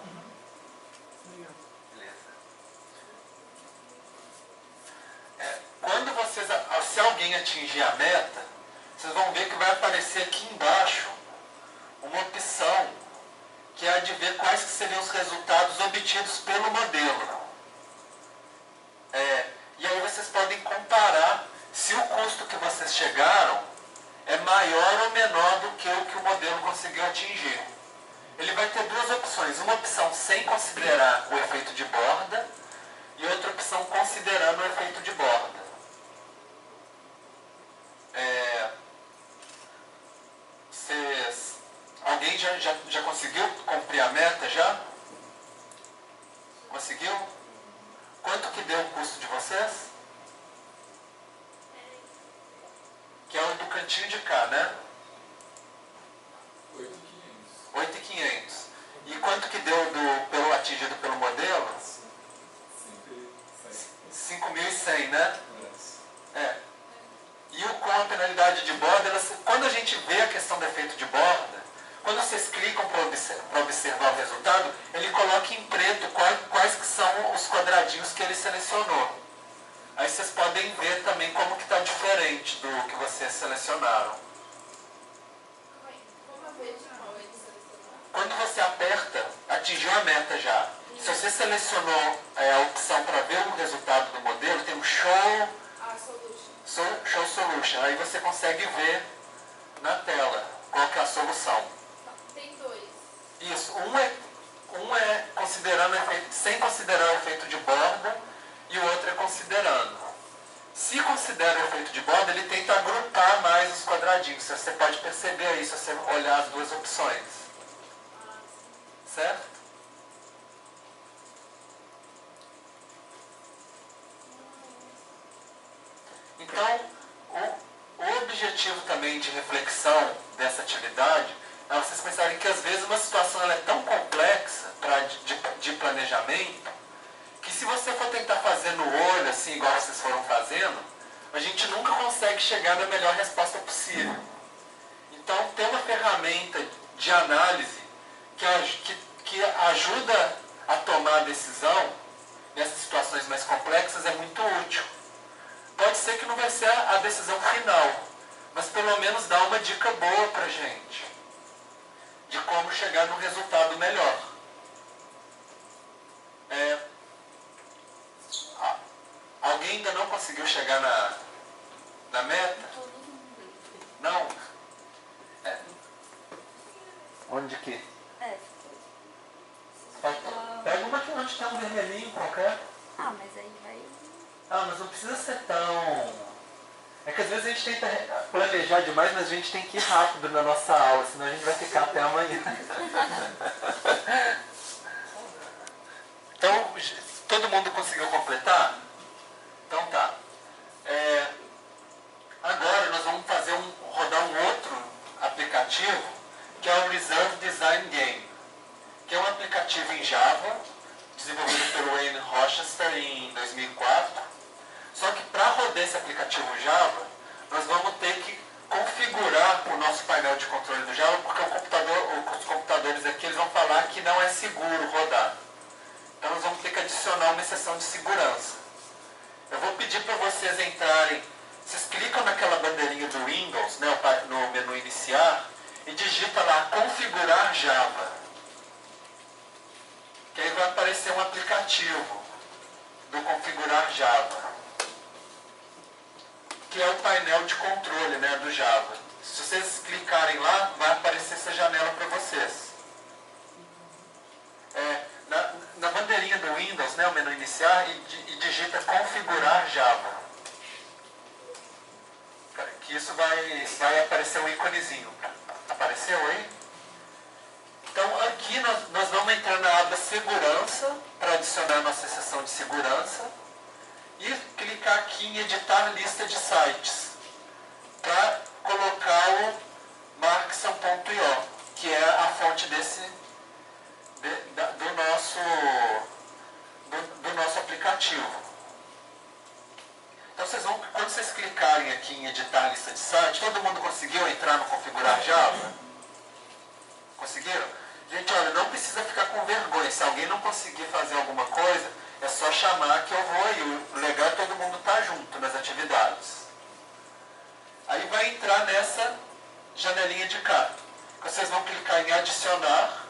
Beleza. Quando vocês, se alguém atingir a meta, vocês vão ver que vai aparecer aqui embaixo uma opção que é a de ver quais que seriam os resultados obtidos pelo modelo. E aí vocês podem comparar se o custo que vocês chegaram é maior ou menor do que o modelo conseguiu atingir. Ele vai ter duas opções, uma opção sem considerar o efeito de borda e outra opção considerando o efeito de borda. Alguém já conseguiu cumprir a meta já? Conseguiu? Quanto que deu o custo de vocês? Que é o do cantinho de cá, né? 8.500. E quanto que deu pelo atingido pelo modelo? 5.100, né? E com a penalidade de borda, quando a gente vê a questão do efeito de borda, quando vocês clicam para observar o resultado, ele coloca em preto quais que são os quadradinhos que ele selecionou. Aí vocês podem ver também como que está diferente do que vocês selecionaram. Quando você aperta, atingiu a meta já. Se você selecionou a opção para ver o resultado do modelo, tem um Show Solution. Aí você consegue ver na tela qual que é a solução. Tem dois. Isso. Um é considerando sem considerar o efeito de borda e o outro é considerando. Se considera o efeito de borda, ele tenta agrupar mais os quadradinhos. Você pode perceber isso se você olhar as duas opções. Certo? Então, o objetivo também de reflexão dessa atividade é vocês pensarem que às vezes uma situação ela é tão complexa de planejamento que se você for tentar fazer no olho, assim, igual vocês foram fazendo, a gente nunca consegue chegar na melhor resposta possível. Então, ter uma ferramenta de análise que ajuda a tomar a decisão nessas situações mais complexas é muito útil. Pode ser que não vai ser a decisão final, mas pelo menos dá uma dica boa pra gente de como chegar no resultado melhor. Alguém ainda não conseguiu chegar na meta? Não? Onde que? Pega uma que onde tem um vermelhinho qualquer. Ah, mas aí vai... Mas não precisa ser tão... É que às vezes a gente tenta planejar demais, mas a gente tem que ir rápido na nossa aula, senão a gente vai ficar até amanhã. Então, todo mundo conseguiu completar? Então tá. Agora nós vamos rodar um outro aplicativo, que é o Reserve Design Game, que é um aplicativo em Java, desenvolvido pelo Wayne Rochester em 2004. Só que para rodar esse aplicativo Java, nós vamos ter que configurar o nosso painel de controle do Java, porque os computadores é seguro rodar. Então nós vamos ter que adicionar uma exceção de segurança. Eu vou pedir para vocês entrarem, vocês clicam naquela bandeirinha do Windows, né, no menu iniciar, e digita lá configurar Java. Que aí vai aparecer um aplicativo do configurar Java, que é o painel de controle, né, do Java. Se vocês clicarem lá, vai aparecer essa janela para vocês. Na bandeirinha do Windows, né, o menu iniciar, e digita configurar Java. Que isso vai aparecer um íconezinho. Apareceu aí? Então aqui nós vamos entrar na aba segurança, para adicionar nossa exceção de segurança, e clicar aqui em editar lista de sites, para colocar o markson.io, que é a fonte do nosso aplicativo. Então quando vocês clicarem aqui em editar lista de sites, todo mundo conseguiu entrar no configurar Java? Conseguiram? Gente, olha, não precisa ficar com vergonha. Se alguém não conseguir fazer alguma coisa, é só chamar que eu vou aí. O legal é todo mundo estar junto nas atividades. Aí vai entrar nessa janelinha de cá. Vocês vão clicar em adicionar,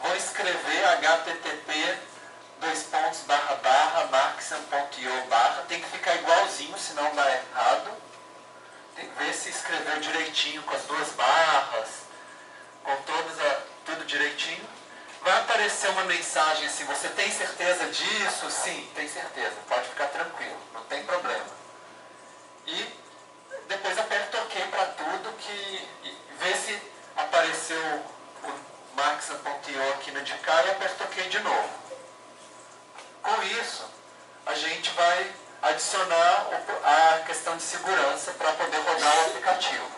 vão escrever http://markson.io/, tem que ficar igualzinho, senão dá errado. Tem que ver se escreveu direitinho com as duas barras, com tudo direitinho. Vai aparecer uma mensagem assim, você tem certeza disso? Sim, tem certeza, pode ficar tranquilo, não tem problema. E depois aperta OK para tudo, e vê se apareceu o markson.io aqui no de cá, e aperta OK de novo. Com isso, a gente vai adicionar a questão de segurança para poder rodar o aplicativo.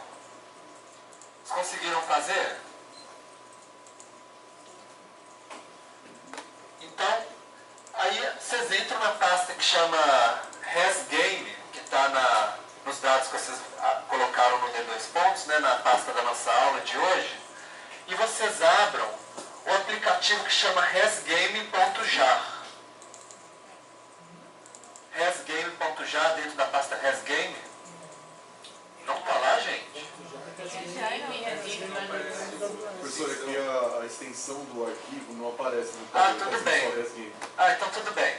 Vocês conseguiram fazer? Então, aí vocês entram na pasta que chama ResGame, que está nos dados que vocês colocaram no D2 né, na pasta da nossa aula de hoje, e vocês abram o aplicativo que chama resgame.jar. Resgame.jar dentro da pasta ResGame. Não está lá, gente? Professor, aqui a extensão do arquivo não aparece no tudo bem. Então tudo bem.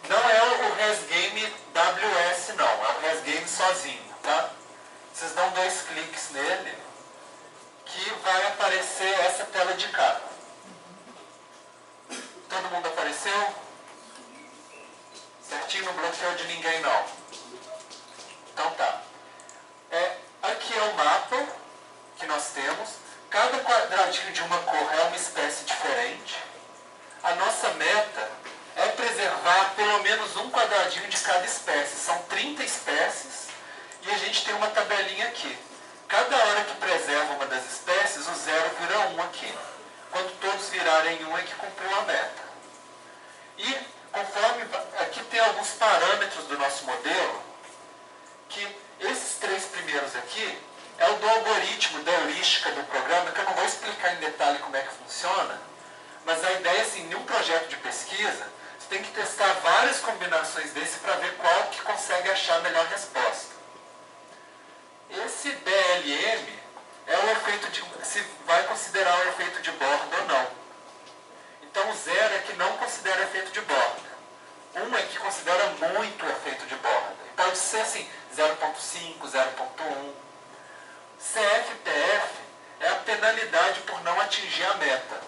Não é o ResGame WS não, é o ResGame sozinho, tá? Vocês dão 2 cliques nele, que vai aparecer essa tela de cá. Todo mundo apareceu? Certinho, não bloqueou de ninguém não. Então tá. Aqui é o mapa que nós temos. Cada quadradinho de uma cor é uma espécie diferente. A nossa meta é preservar pelo menos um quadradinho de cada espécie. São 30 espécies e a gente tem uma tabelinha aqui. Cada hora que preserva uma das espécies, o 0 vira 1 aqui. Quando todos virarem 1 é que cumpriu a meta. E conforme aqui tem alguns parâmetros do nosso modelo, que esses 3 primeiros aqui é o do algoritmo, da heurística do programa, que eu não vou explicar em detalhe como é que funciona, mas a ideia é assim, em um projeto de pesquisa, você tem que testar várias combinações desse para ver qual que consegue achar a melhor resposta. Esse BLM é o efeito se vai considerar o efeito de borda ou não. Então o 0 é que não considera efeito de borda. 1 é que considera muito o efeito de borda. Pode ser assim, 0.5, 0.1. CFPF é a penalidade por não atingir a meta.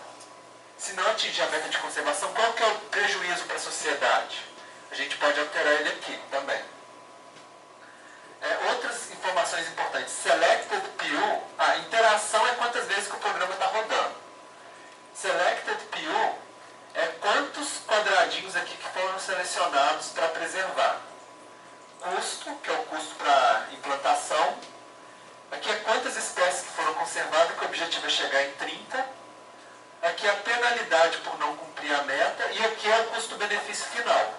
Se não atingir a meta de conservação, qual que é o prejuízo para a sociedade? A gente pode alterar ele aqui também. Outras informações importantes. Selected PU, a interação é quantas vezes que o programa está rodando. Selected PU é quantos quadradinhos aqui que foram selecionados para preservar. Custo, que é o custo para implantação. Aqui é quantas espécies que foram conservadas, que o objetivo é chegar em 30. Aqui é a penalidade por não cumprir a meta. E aqui é o custo-benefício final.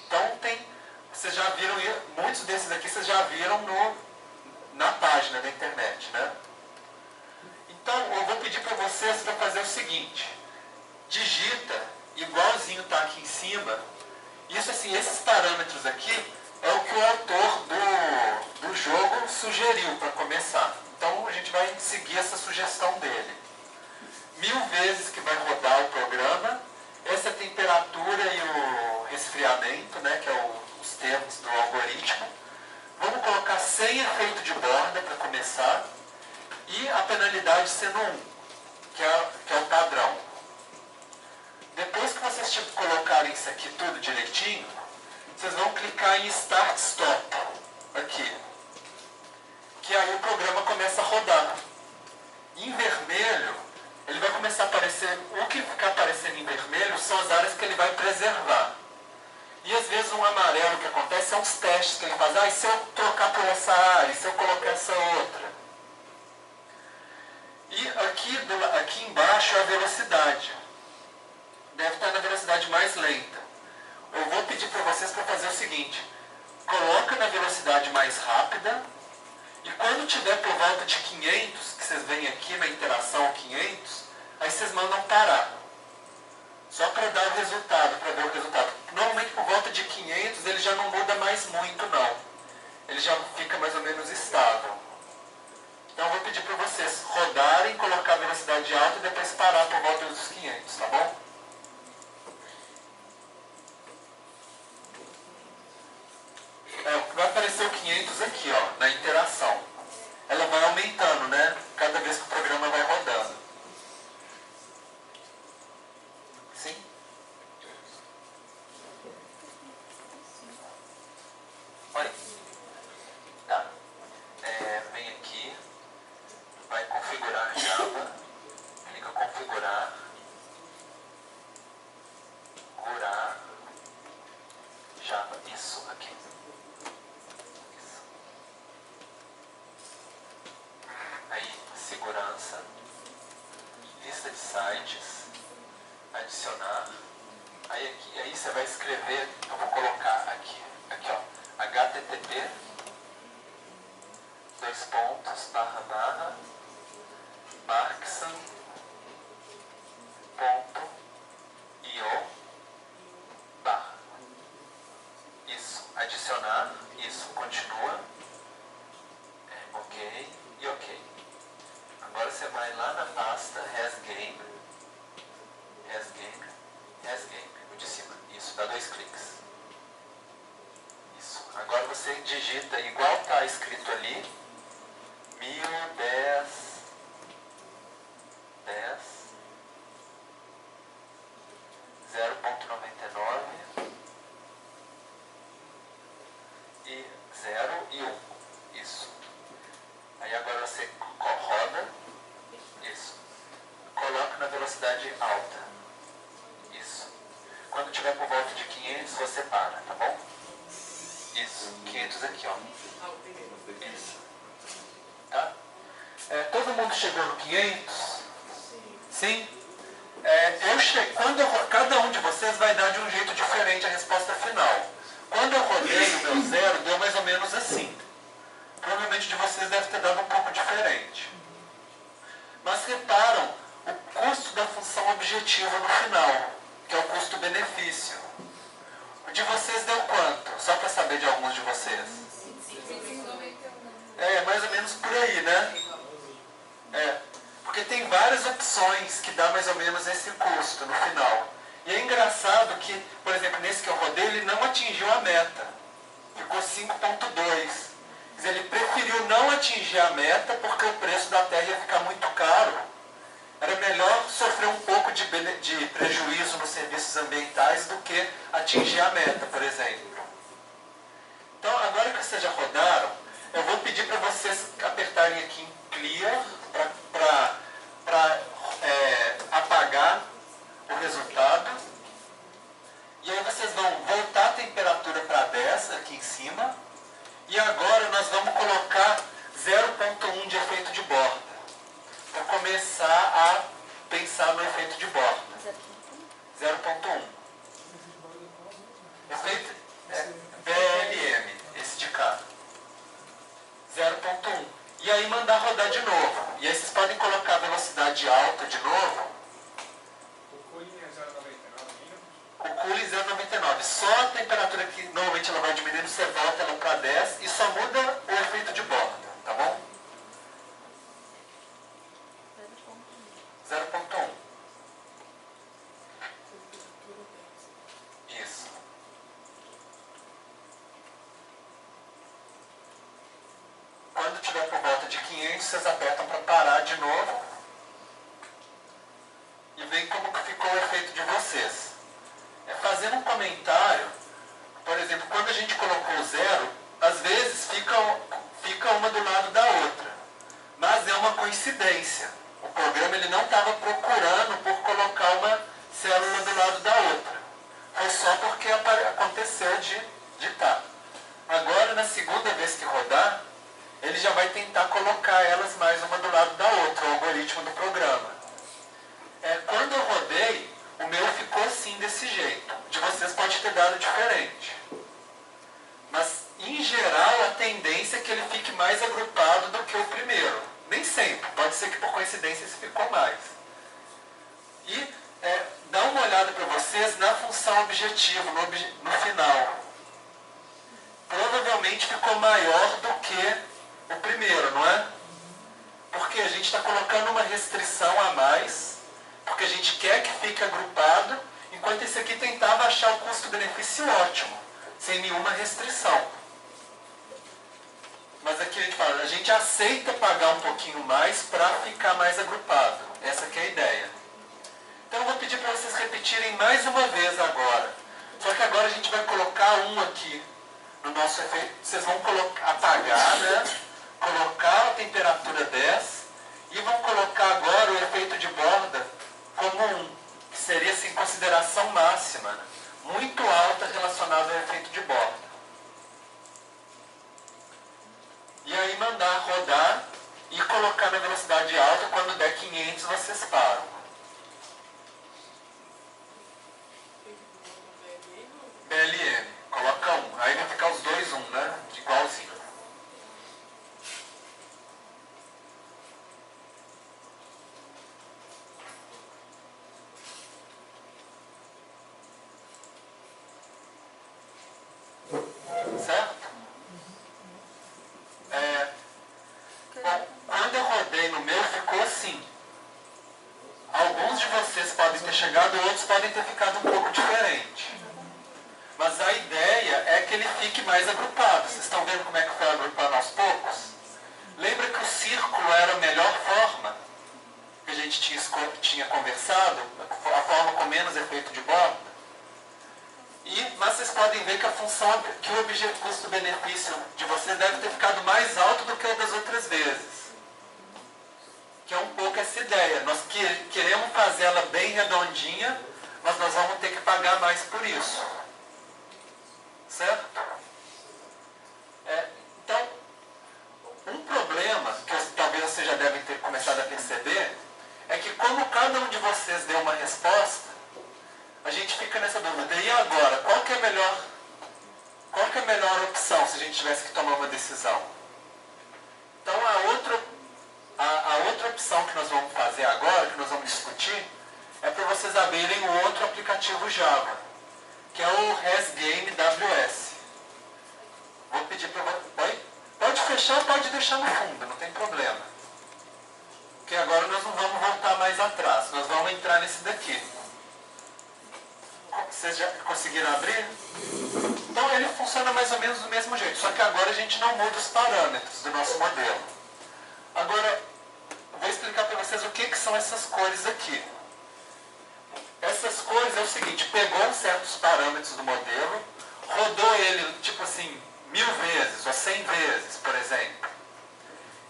Então vocês já viram, muitos desses aqui vocês já viram na página da internet, né? Então eu vou pedir para vocês para fazer o seguinte. digita igualzinho está aqui em cima. Isso assim, esses parâmetros aqui é o que o autor do jogo sugeriu para começar. Então a gente vai seguir essa sugestão dele. 1000 vezes que vai rodar o programa. Essa é a temperatura e o resfriamento, né, que é os termos do algoritmo. Vamos colocar sem efeito de borda para começar. E a penalidade sendo 1, que é o padrão. Depois que vocês colocarem isso aqui tudo direitinho, vocês vão clicar em Start Stop, aqui. Que aí o programa começa a rodar. Em vermelho, ele vai começar a aparecer, o que ficar aparecendo em vermelho são as áreas que ele vai preservar. E às vezes um amarelo que acontece são os testes que ele faz. E se eu trocar por essa área, e se eu colocar essa outra? E aqui embaixo é a velocidade. Deve estar na velocidade mais lenta. Eu vou pedir para vocês para fazer o seguinte. Coloca na velocidade mais rápida. E quando tiver por volta de 500, que vocês veem aqui na interação 500, aí vocês mandam parar. Só para dar o resultado, para ver o resultado. Normalmente por volta de 500 ele já não muda mais muito não. Ele já fica mais ou menos estável. Então eu vou pedir para vocês rodarem, colocar a velocidade alta e depois parar por volta dos 500, tá bom? Vai aparecer o 500 aqui, ó, na interação. Ela vai aumentando, né? Cada vez que o programa vai rodando. Sim? Oi. Tá. Vem aqui. Vai configurar Java. Clica configurar. Curar. Java. Isso aqui. Aí, segurança, lista de sites, adicionar. Aí você vai escrever, eu vou colocar aqui ó, http /marxan.io isso, adicionar, isso, continua, ok e ok. Agora você vai lá na pasta hasGame, o de cima. Isso, dá 2 cliques. Isso. Agora você digita igual está escrito ali, 1010, 0.99 e 0 e 1. Isso. Aí agora você roda. Isso. Coloca na velocidade alta. Isso. Quando tiver por volta de 500, você para, tá bom? Isso. 500 aqui, ó. Isso. Tá? Todo mundo chegou no 500? Sim? Cada um de vocês vai dar de um jeito diferente a resposta final. Quando eu rodei o meu 0, deu mais ou menos assim. Provavelmente de vocês deve ter dado um pouco diferente. Mas reparam o custo da função objetiva no final, que é o custo-benefício. O de vocês deu quanto? Só para saber de alguns de vocês. Mais ou menos por aí, né? Porque tem várias opções que dá mais ou menos esse custo no final. E é engraçado que, por exemplo, nesse que eu rodei, ele não atingiu a meta. Ficou 5.2. Ele preferiu não atingir a meta porque o preço da terra ia ficar muito caro. Era melhor sofrer um pouco de prejuízo nos serviços ambientais do que atingir a meta, por exemplo. Então, agora que vocês já rodaram, eu vou pedir para vocês apertarem aqui em Clear para apagar o resultado. E aí vocês vão voltar a temperatura para 10 aqui em cima. E agora nós vamos colocar 0.1 de efeito de borda. Para começar a pensar no efeito de borda. 0.1. Efeito VLM, esse de cá. 0.1. E aí mandar rodar de novo. E aí vocês podem colocar a velocidade alta de novo. Colocou em sabe, só a temperatura que normalmente ela vai diminuindo, você volta ela para 10 e só muda o efeito de borda, tá bom? 0,1. Isso. Quando tiver por volta de 500, vocês apertam para parar de novo. E veem como que ficou o efeito de vocês. Fazendo um comentário, por exemplo, quando a gente colocou o 0, às vezes fica uma do lado da outra. Mas é uma coincidência. O programa ele não estava procurando por colocar uma célula do lado da outra. Foi só porque aconteceu de estar. Agora, na segunda vez que rodar, ele já vai tentar colocar elas mais uma do lado da outra, o algoritmo do programa. Quando eu rodei, o meu ficou assim, desse jeito. De vocês pode ter dado diferente. Mas, em geral, a tendência é que ele fique mais agrupado do que o primeiro. Nem sempre. Pode ser que, por coincidência, esse ficou mais. E dá uma olhada para vocês na função objetivo, no final. Provavelmente ficou maior do que o primeiro, não é? Porque a gente está colocando uma restrição a mais, porque a gente quer que fique agrupado, enquanto esse aqui tentava achar o custo-benefício ótimo, sem nenhuma restrição. Mas aqui a gente fala, a gente aceita pagar um pouquinho mais para ficar mais agrupado. Essa que é a ideia. Então eu vou pedir para vocês repetirem mais uma vez agora. Só que agora a gente vai colocar um aqui no nosso efeito. Vocês vão apagar, né? Colocar a temperatura 10 e vão colocar agora o efeito de borda como 1, que seria assim, consideração máxima, né? Muito alta relacionada ao efeito de borda. E aí mandar rodar e colocar na velocidade alta, quando der 500 vocês param. BLM, coloca 1, aí vai ficar os dois 1, né? Igualzinho. Certo? Bom, quando eu rodei no meu, ficou assim. Alguns de vocês podem ter chegado, outros podem ter ficado um pouco diferente. Mas a ideia é que ele fique mais agrupado. Vocês estão vendo como é que foi agrupando aos poucos? Lembra que o círculo era a melhor forma que a gente tinha conversado? A forma com menos efeito de borda? Mas vocês podem ver que a função, que o objeto custo-benefício de vocês deve ter ficado mais alto do que o das outras vezes. Que é um pouco essa ideia. Nós queremos fazer ela bem redondinha, mas nós vamos ter que pagar mais por isso. Certo? Então, um problema que talvez vocês já devem ter começado a perceber é que como cada um de vocês deu uma resposta, a gente fica nessa dúvida. E agora, qual que é a melhor opção se a gente tivesse que tomar uma decisão? Então, a outra opção que nós vamos fazer agora, que nós vamos discutir, é para vocês abrirem o outro aplicativo Java, que é o ResGame WS. Vou pedir para vocês. Pode fechar, pode deixar no fundo, não tem problema. Porque agora nós não vamos voltar mais atrás, nós vamos entrar nesse daqui. Vocês já conseguiram abrir? Então ele funciona mais ou menos do mesmo jeito, só que agora a gente não muda os parâmetros do nosso modelo. Agora, vou explicar para vocês o que são essas cores aqui. Essas cores é o seguinte, pegou certos parâmetros do modelo, rodou ele, tipo assim, 1000 vezes ou 100 vezes, por exemplo,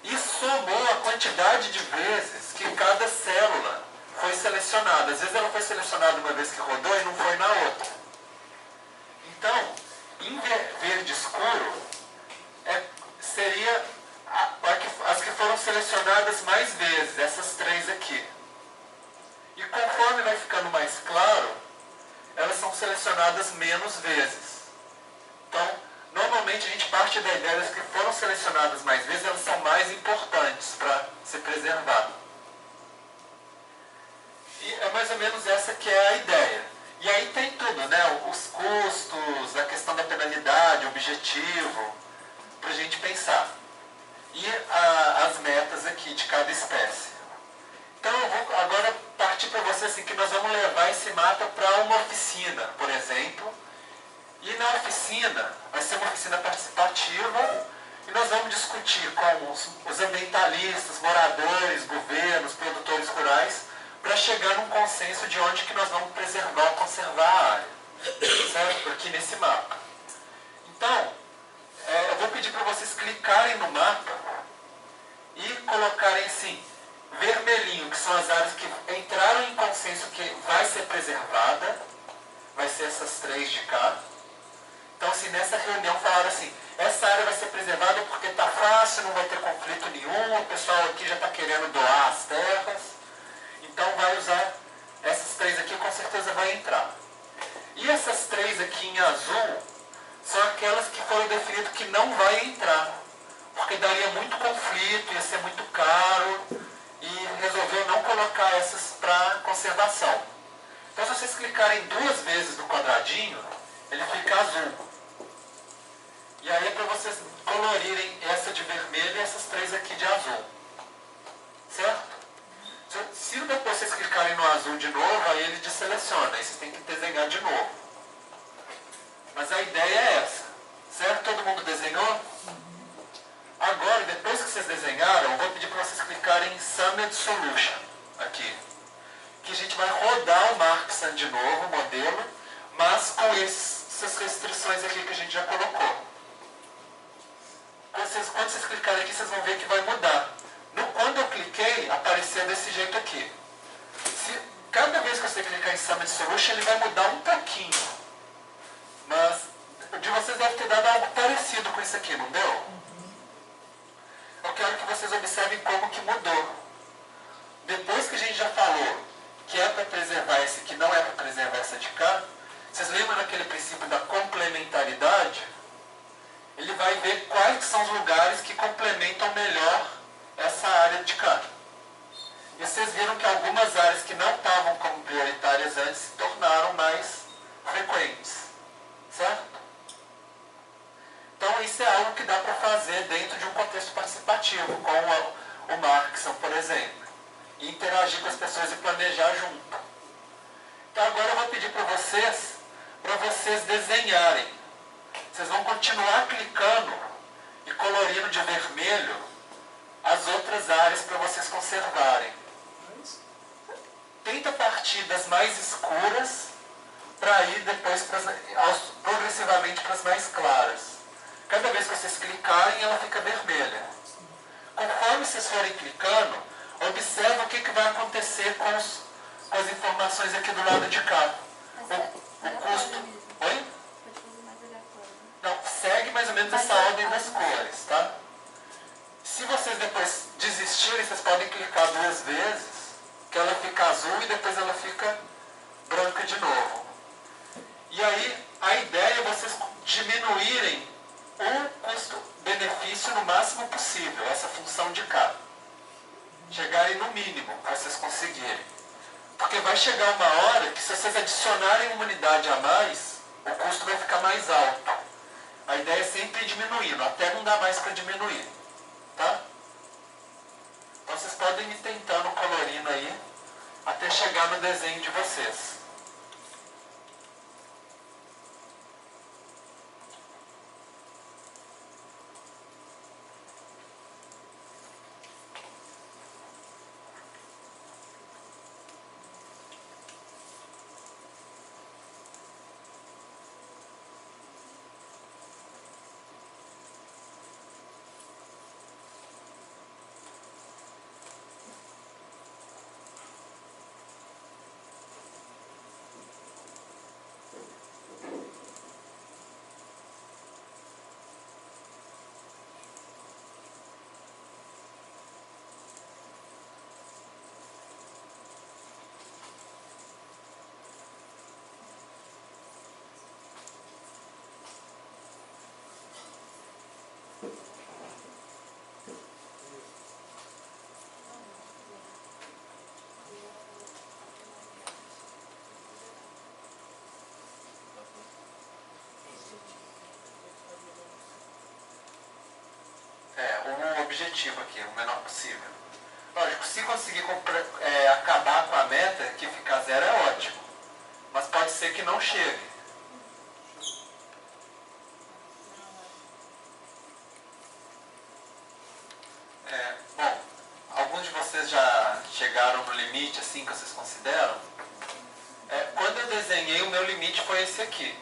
e somou a quantidade de vezes que cada célula foi selecionada. Às vezes ela foi selecionada uma vez que rodou e não foi na outra. Então, em verde escuro, seria as que foram selecionadas mais vezes, essas 3 aqui. E conforme vai ficando mais claro, elas são selecionadas menos vezes. Então, normalmente a gente parte da ideia das que foram selecionadas mais vezes, elas são mais importantes para ser preservado. E é mais ou menos essa que é a ideia. E aí tem tudo, né? Os custos, a questão da penalidade, objetivo, para a gente pensar. E as metas aqui de cada espécie. Então eu vou agora partir para você assim, que nós vamos levar esse mapa para uma oficina, por exemplo. E na oficina, vai ser uma oficina participativa, e nós vamos discutir com os ambientalistas, moradores, governos, produtores rurais, para chegar num consenso de onde que nós vamos preservar ou conservar a área. Certo? Aqui nesse mapa. Então, eu vou pedir para vocês clicarem no mapa e colocarem assim, vermelhinho, que são as áreas que entraram em consenso que vai ser preservada, vai ser essas 3 de cá. Então, assim, nessa reunião falaram assim, essa área vai ser preservada porque está fácil, não vai ter conflito nenhum, o pessoal aqui já está querendo doar as terras, então vai usar essas 3 aqui, com certeza vai entrar. E essas 3 aqui em azul são aquelas que foram definidas que não vai entrar, porque daria muito conflito, ia ser muito caro, e resolveu não colocar essas para conservação. Então, se vocês clicarem 2 vezes no quadradinho, ele fica azul. E aí é para vocês colorirem essa de vermelho e essas 3 aqui de azul. Certo? Se depois vocês clicarem no azul de novo, aí ele deseleciona. Aí vocês têm que desenhar de novo. Mas a ideia é essa. Certo? Todo mundo desenhou? Agora, depois que vocês desenharam, eu vou pedir para vocês clicarem em Summit Solution. Aqui. Que a gente vai rodar o Marksan de novo, o modelo, mas com essas restrições aqui que a gente já colocou. Quando vocês clicarem aqui, vocês vão ver que vai mudar. Quando eu cliquei, apareceu desse jeito aqui. Cada vez que você clicar em Summit Solution, ele vai mudar um pouquinho. Mas o de vocês deve ter dado algo parecido com isso aqui, não deu? Eu quero que vocês observem como que mudou. Depois que a gente já falou que é para preservar esse aqui, não é para preservar essa de cá, vocês lembram daquele princípio da complementaridade? Ele vai ver quais são os lugares que complementam melhor essa área de cá. E vocês viram que algumas áreas que não estavam como prioritárias antes se tornaram mais frequentes. Certo? Então isso é algo que dá para fazer dentro de um contexto participativo, com o Marksan, por exemplo. E interagir com as pessoas e planejar junto. Então agora eu vou pedir para vocês desenharem. Vocês vão continuar clicando e colorindo de vermelho as outras áreas para vocês conservarem. Tenta partir das mais escuras para ir depois progressivamente para as mais claras. Cada vez que vocês clicarem, ela fica vermelha. Conforme vocês forem clicando, observa o que vai acontecer com as informações aqui do lado de cá. O custo. Oi? Não, segue mais ou menos essa ordem das cores, tá? Se vocês depois desistirem, vocês podem clicar 2 vezes, que ela fica azul e depois ela fica branca de novo. E aí, a ideia é vocês diminuírem o custo-benefício no máximo possível, essa função de cá. Chegarem no mínimo, para vocês conseguirem. Porque vai chegar uma hora que se vocês adicionarem uma unidade a mais, o custo vai ficar mais alto. A ideia é sempre ir diminuindo, até não dá mais para diminuir. Tá? Então vocês podem ir tentando colorindo aí, até chegar no desenho de vocês. objetivo aqui, o menor possível. Lógico, se conseguir acabar com a meta, que ficar zero é ótimo. Mas pode ser que não chegue. Bom, alguns de vocês já chegaram no limite assim que vocês consideram? Quando eu desenhei, o meu limite foi esse aqui.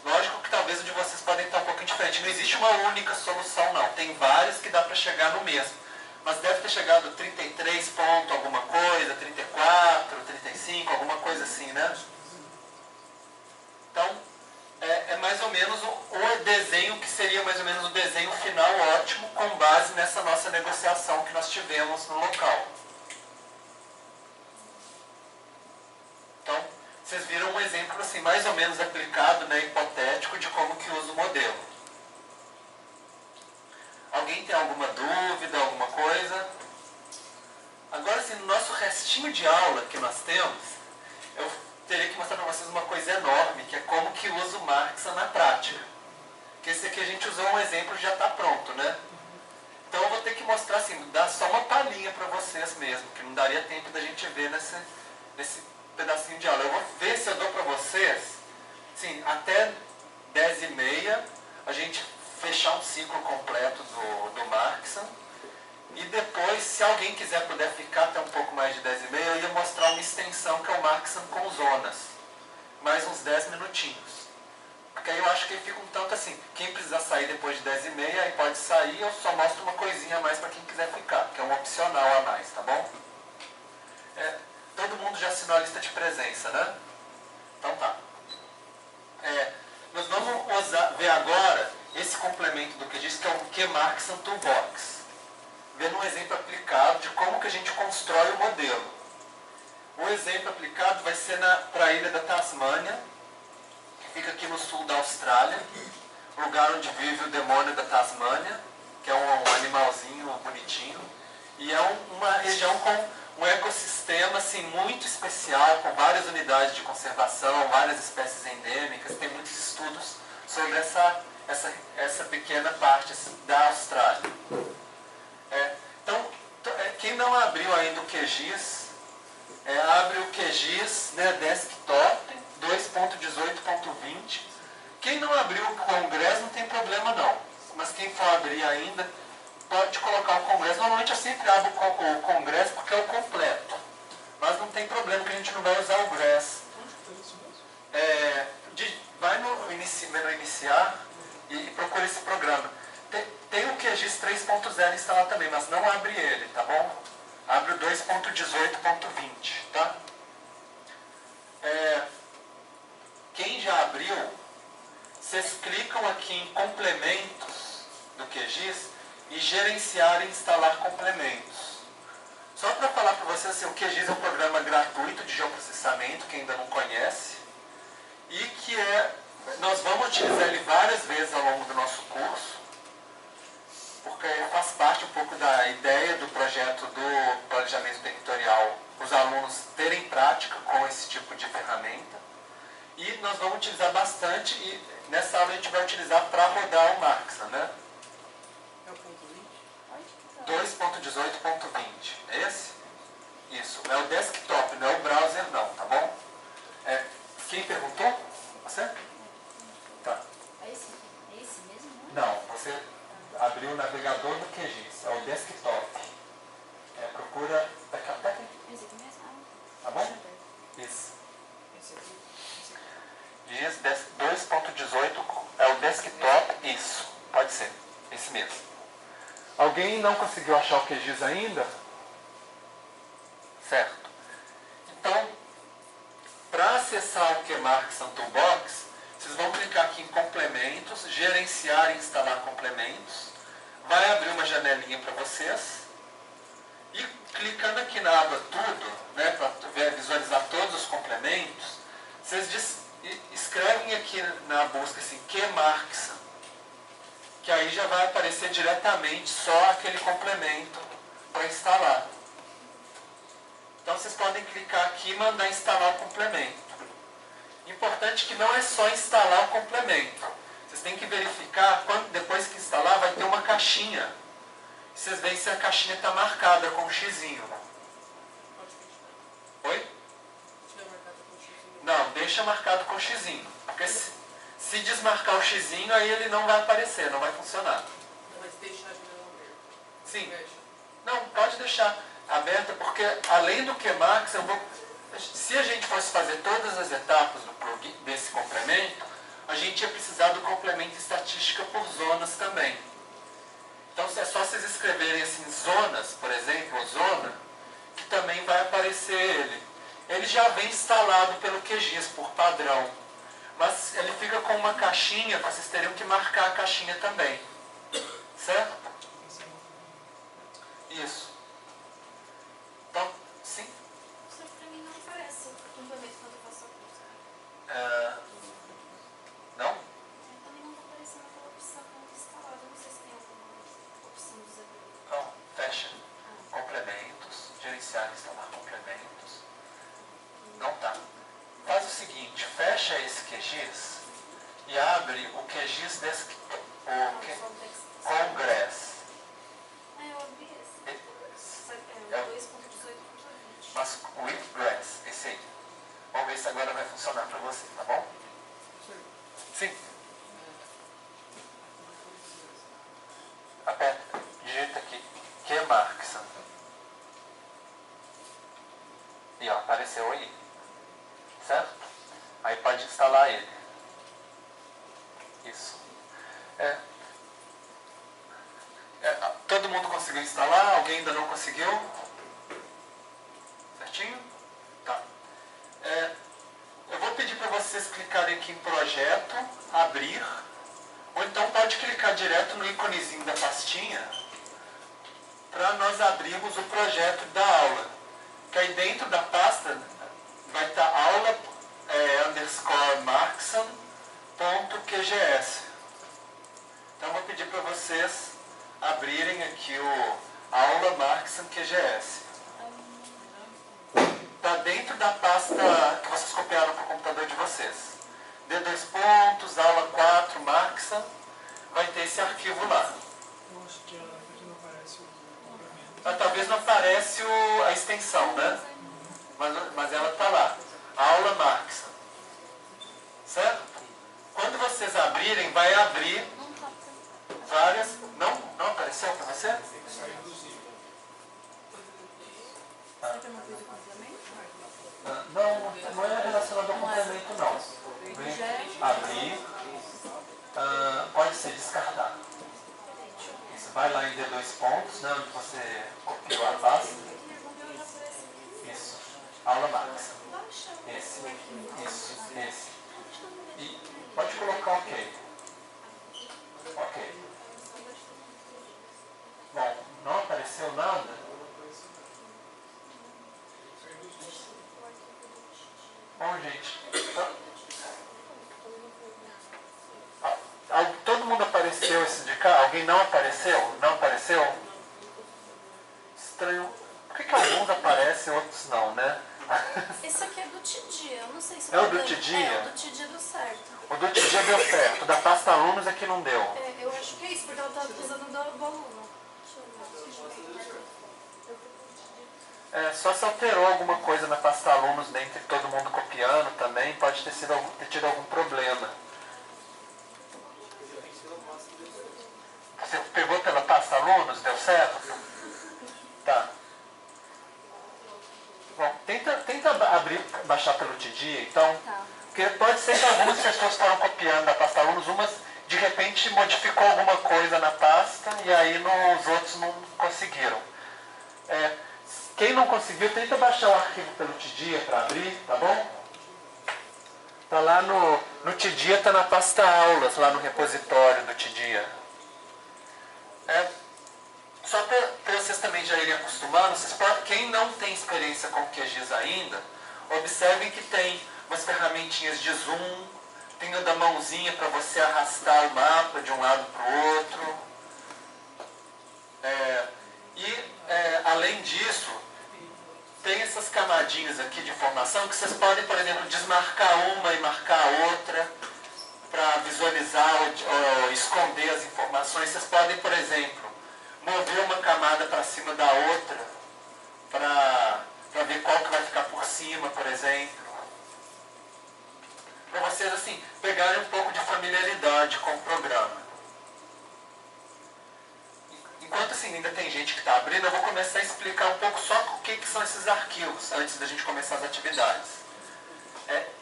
Lógico que talvez o de vocês podem estar um pouquinho diferente. Não existe uma única solução, não. Tem várias que dá para chegar no mesmo. Mas deve ter chegado 33 ponto alguma coisa, 34, 35, alguma coisa assim, né? Então, é mais ou menos o desenho que seria mais ou menos o desenho final ótimo com base nessa nossa negociação que nós tivemos no local. Então, vocês viram um exemplo assim, mais ou menos aplicado, né, hipotético, de como que usa o modelo. Alguém tem alguma dúvida, alguma coisa? Agora, assim, no nosso restinho de aula que nós temos, eu teria que mostrar para vocês uma coisa enorme, que é como que usa o Marksan na prática. Porque esse aqui a gente usou um exemplo e já está pronto, né? Então eu vou ter que mostrar, assim, dar só uma palhinha para vocês mesmo, que não daria tempo da gente ver nesse pedacinho de aula. Eu vou ver se eu dou para vocês, sim, até 10h30, a gente fechar um ciclo completo do Marksan. E depois, se alguém puder ficar até um pouco mais de 10h30, eu ia mostrar uma extensão que é o Marksan com zonas. Mais uns 10 minutinhos. Porque aí eu acho que ele fica um tanto assim, quem precisar sair depois de 10h30, aí pode sair, eu só mostro uma coisinha a mais para quem quiser ficar, que é um opcional a mais, tá bom? Todo mundo já assinou a lista de presença, né? Então tá. Nós vamos ver agora esse complemento do que diz, que é o QMarksan Toolbox. Vendo um exemplo aplicado de como que a gente constrói o modelo. O exemplo aplicado vai ser para a ilha da Tasmânia, que fica aqui no sul da Austrália, lugar onde vive o demônio da Tasmânia, que é um animalzinho bonitinho, e é uma região com um ecossistema assim, muito especial, com várias unidades de conservação, várias espécies endêmicas, tem muitos estudos sobre essa pequena parte da Austrália. Então, quem não abriu ainda o QGIS, abre o QGIS, né, Desktop 2.18.20. Quem não abriu o Congresso não tem problema não, mas quem for abrir ainda, pode colocar o Congresso. Normalmente eu sempre abro o Congresso porque é o completo, mas não tem problema que a gente não vai usar o GRASS. Vai no iniciar e procura esse programa. Tem o QGIS 3.0 instalado também, mas não abre ele, tá bom? Abre o 2.18.20, tá? Quem já abriu, vocês clicam aqui em complementos do QGIS e gerenciar e instalar complementos. Só para falar para vocês, assim, o QGIS é um programa gratuito de geoprocessamento, quem ainda não conhece, e que nós vamos utilizar ele várias vezes ao longo do nosso curso, porque faz parte um pouco da ideia do projeto do planejamento territorial, os alunos terem prática com esse tipo de ferramenta. E nós vamos utilizar bastante, e nessa aula a gente vai utilizar para rodar o Marksan, né? É o ponto 20? 2.18.20. É esse? Isso. É o desktop, não é o browser não, tá bom? Quem perguntou? Você? Tá. É esse mesmo? Não, você abriu o navegador do QGIS, é o desktop. Procura daqui até aqui. Esse aqui mesmo? Tá bom? Isso. Esse aqui. GIS 2.18 é o desktop, isso. Pode ser, esse mesmo. Alguém não conseguiu achar o QGIS ainda? Certo. Então, para acessar o QMarksan Toolbox, vocês vão clicar aqui em complementos, gerenciar e instalar complementos. Vai abrir uma janelinha para vocês. E clicando aqui na aba tudo, né, para visualizar todos os complementos, vocês escrevem aqui na busca assim, QMarksan, que aí já vai aparecer diretamente só aquele complemento para instalar. Então vocês podem clicar aqui e mandar instalar o complemento. Importante que não é só instalar o complemento. Vocês têm que verificar, depois que instalar, vai ter uma caixinha Vocês veem se a caixinha está marcada com um xizinho. Pode continuar. Oi? Se tiver marcado com xizinho. Não, deixa marcado com xizinho. Porque se desmarcar o xizinho, aí ele não vai aparecer, não vai funcionar. Não, mas deixar a janela aberta. Sim. Fecha. Não, pode deixar aberta, porque além do QMax, se a gente fosse fazer todas as etapas desse complemento, a gente ia precisar do complemento estatística por zonas também. Então é só vocês escreverem assim, zonas, por exemplo, zona, que também vai aparecer ele. Ele já vem instalado pelo QGIS por padrão, mas ele fica com uma caixinha, vocês teriam que marcar a caixinha também. Certo? Isso. Então, sim? Só que pra mim não aparece o complemento quando eu faço a busca. Não? Também não tá aparecendo aquela opção instalada. Não sei se tem alguma opção de desabilitar. Então, fecha. Complementos, gerenciar e instalar complementos. Não tá. Faz o seguinte, fecha esse QGIS e abre o QGIS Congress. Eu abri esse. É É o- o 2.18.20. Mas o Withgrass, esse aí. Vamos ver se agora vai funcionar para você, tá bom? Sim. Aperta, digita aqui. QMax. E ó, apareceu aí. Certo? Aí pode instalar ele. Isso. Todo mundo conseguiu instalar? Alguém ainda não conseguiu? Certinho? Tá. Eu vou pedir para vocês clicarem aqui em projeto, abrir, ou então pode clicar direto no íconezinho da pastinha para nós abrirmos o projeto da aula. Que aí dentro da pasta vai estar aula _marxam.qgs. Então eu vou pedir para vocês abrirem aqui o aula Marxam QGS. Está dentro da pasta que vocês copiaram para o computador de vocês. D2 aula 4, Marxam, vai ter esse arquivo lá. Eu acho que aqui não aparece o complemento. Talvez não aparece a extensão, né? Mas ela está lá. Aula Marxam. Certo? Quando vocês abrirem, vai abrir várias... Não apareceu para você? Saiu do zíper. Você tem uma coisa de complemento? Não é relacionado ao complemento, não. Abrir, pode ser descartar. Isso, vai lá em D2 pontos, né, onde você copiou a pasta. Isso, aula Marxam. Esse. E pode colocar OK. OK. Bom, não apareceu nada. Bom, gente, todo mundo apareceu esse de cá? Alguém não apareceu? Não apareceu? Estranho. Por que alguns aparecem e outros não, né? Esse aqui é do Tidia. Eu não sei se É o do problema- Tidia? É, o do Tidia deu certo. O do Tidia deu certo, o da pasta alunos é que não deu. Eu acho que é isso, porque ela tá precisando do aluno. Só se alterou alguma coisa na pasta alunos, dentre todo mundo copiando também, pode ter tido algum problema. Você pegou pela pasta alunos, deu certo? Tá. Bom, tenta baixar pelo Tidia, então. Tá. Porque pode ser que algumas pessoas foram copiando da pasta alunos, umas de repente modificou alguma coisa na pasta e aí os outros não conseguiram. Quem não conseguiu, tenta baixar o arquivo pelo Tidia para abrir, tá bom? Tá lá no Tidia, tá na pasta aulas, lá no repositório do Tidia. Só para vocês também já irem acostumando, quem não tem experiência com o QGIS ainda, observem que tem umas ferramentinhas de zoom, tem o da mãozinha para você arrastar o mapa de um lado para o outro. Além disso, tem essas camadinhas aqui de informação que vocês podem, por exemplo, desmarcar uma e marcar a outra para visualizar ou esconder as informações. Vocês podem, por exemplo, mover uma camada para cima da outra, para ver qual que vai ficar por cima, por exemplo. Para vocês, assim, pegarem um pouco de familiaridade com o programa. Enquanto assim, ainda tem gente que está abrindo, eu vou começar a explicar um pouco só o que são esses arquivos, antes da gente começar as atividades.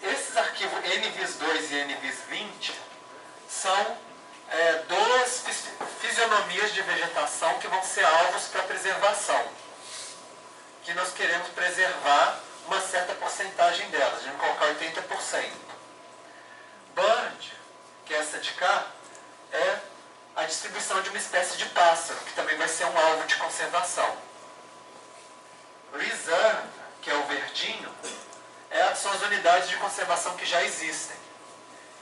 Esses arquivos NVIS2 e NVIS20 são duas fisionomias de vegetação que vão ser alvos para preservação. Que nós queremos preservar uma certa porcentagem delas, a gente vai colocar 80%. Bird, que é essa de cá, é a distribuição de uma espécie de pássaro, que também vai ser um alvo de conservação. Reserve, que é o verdinho, são as unidades de conservação que já existem.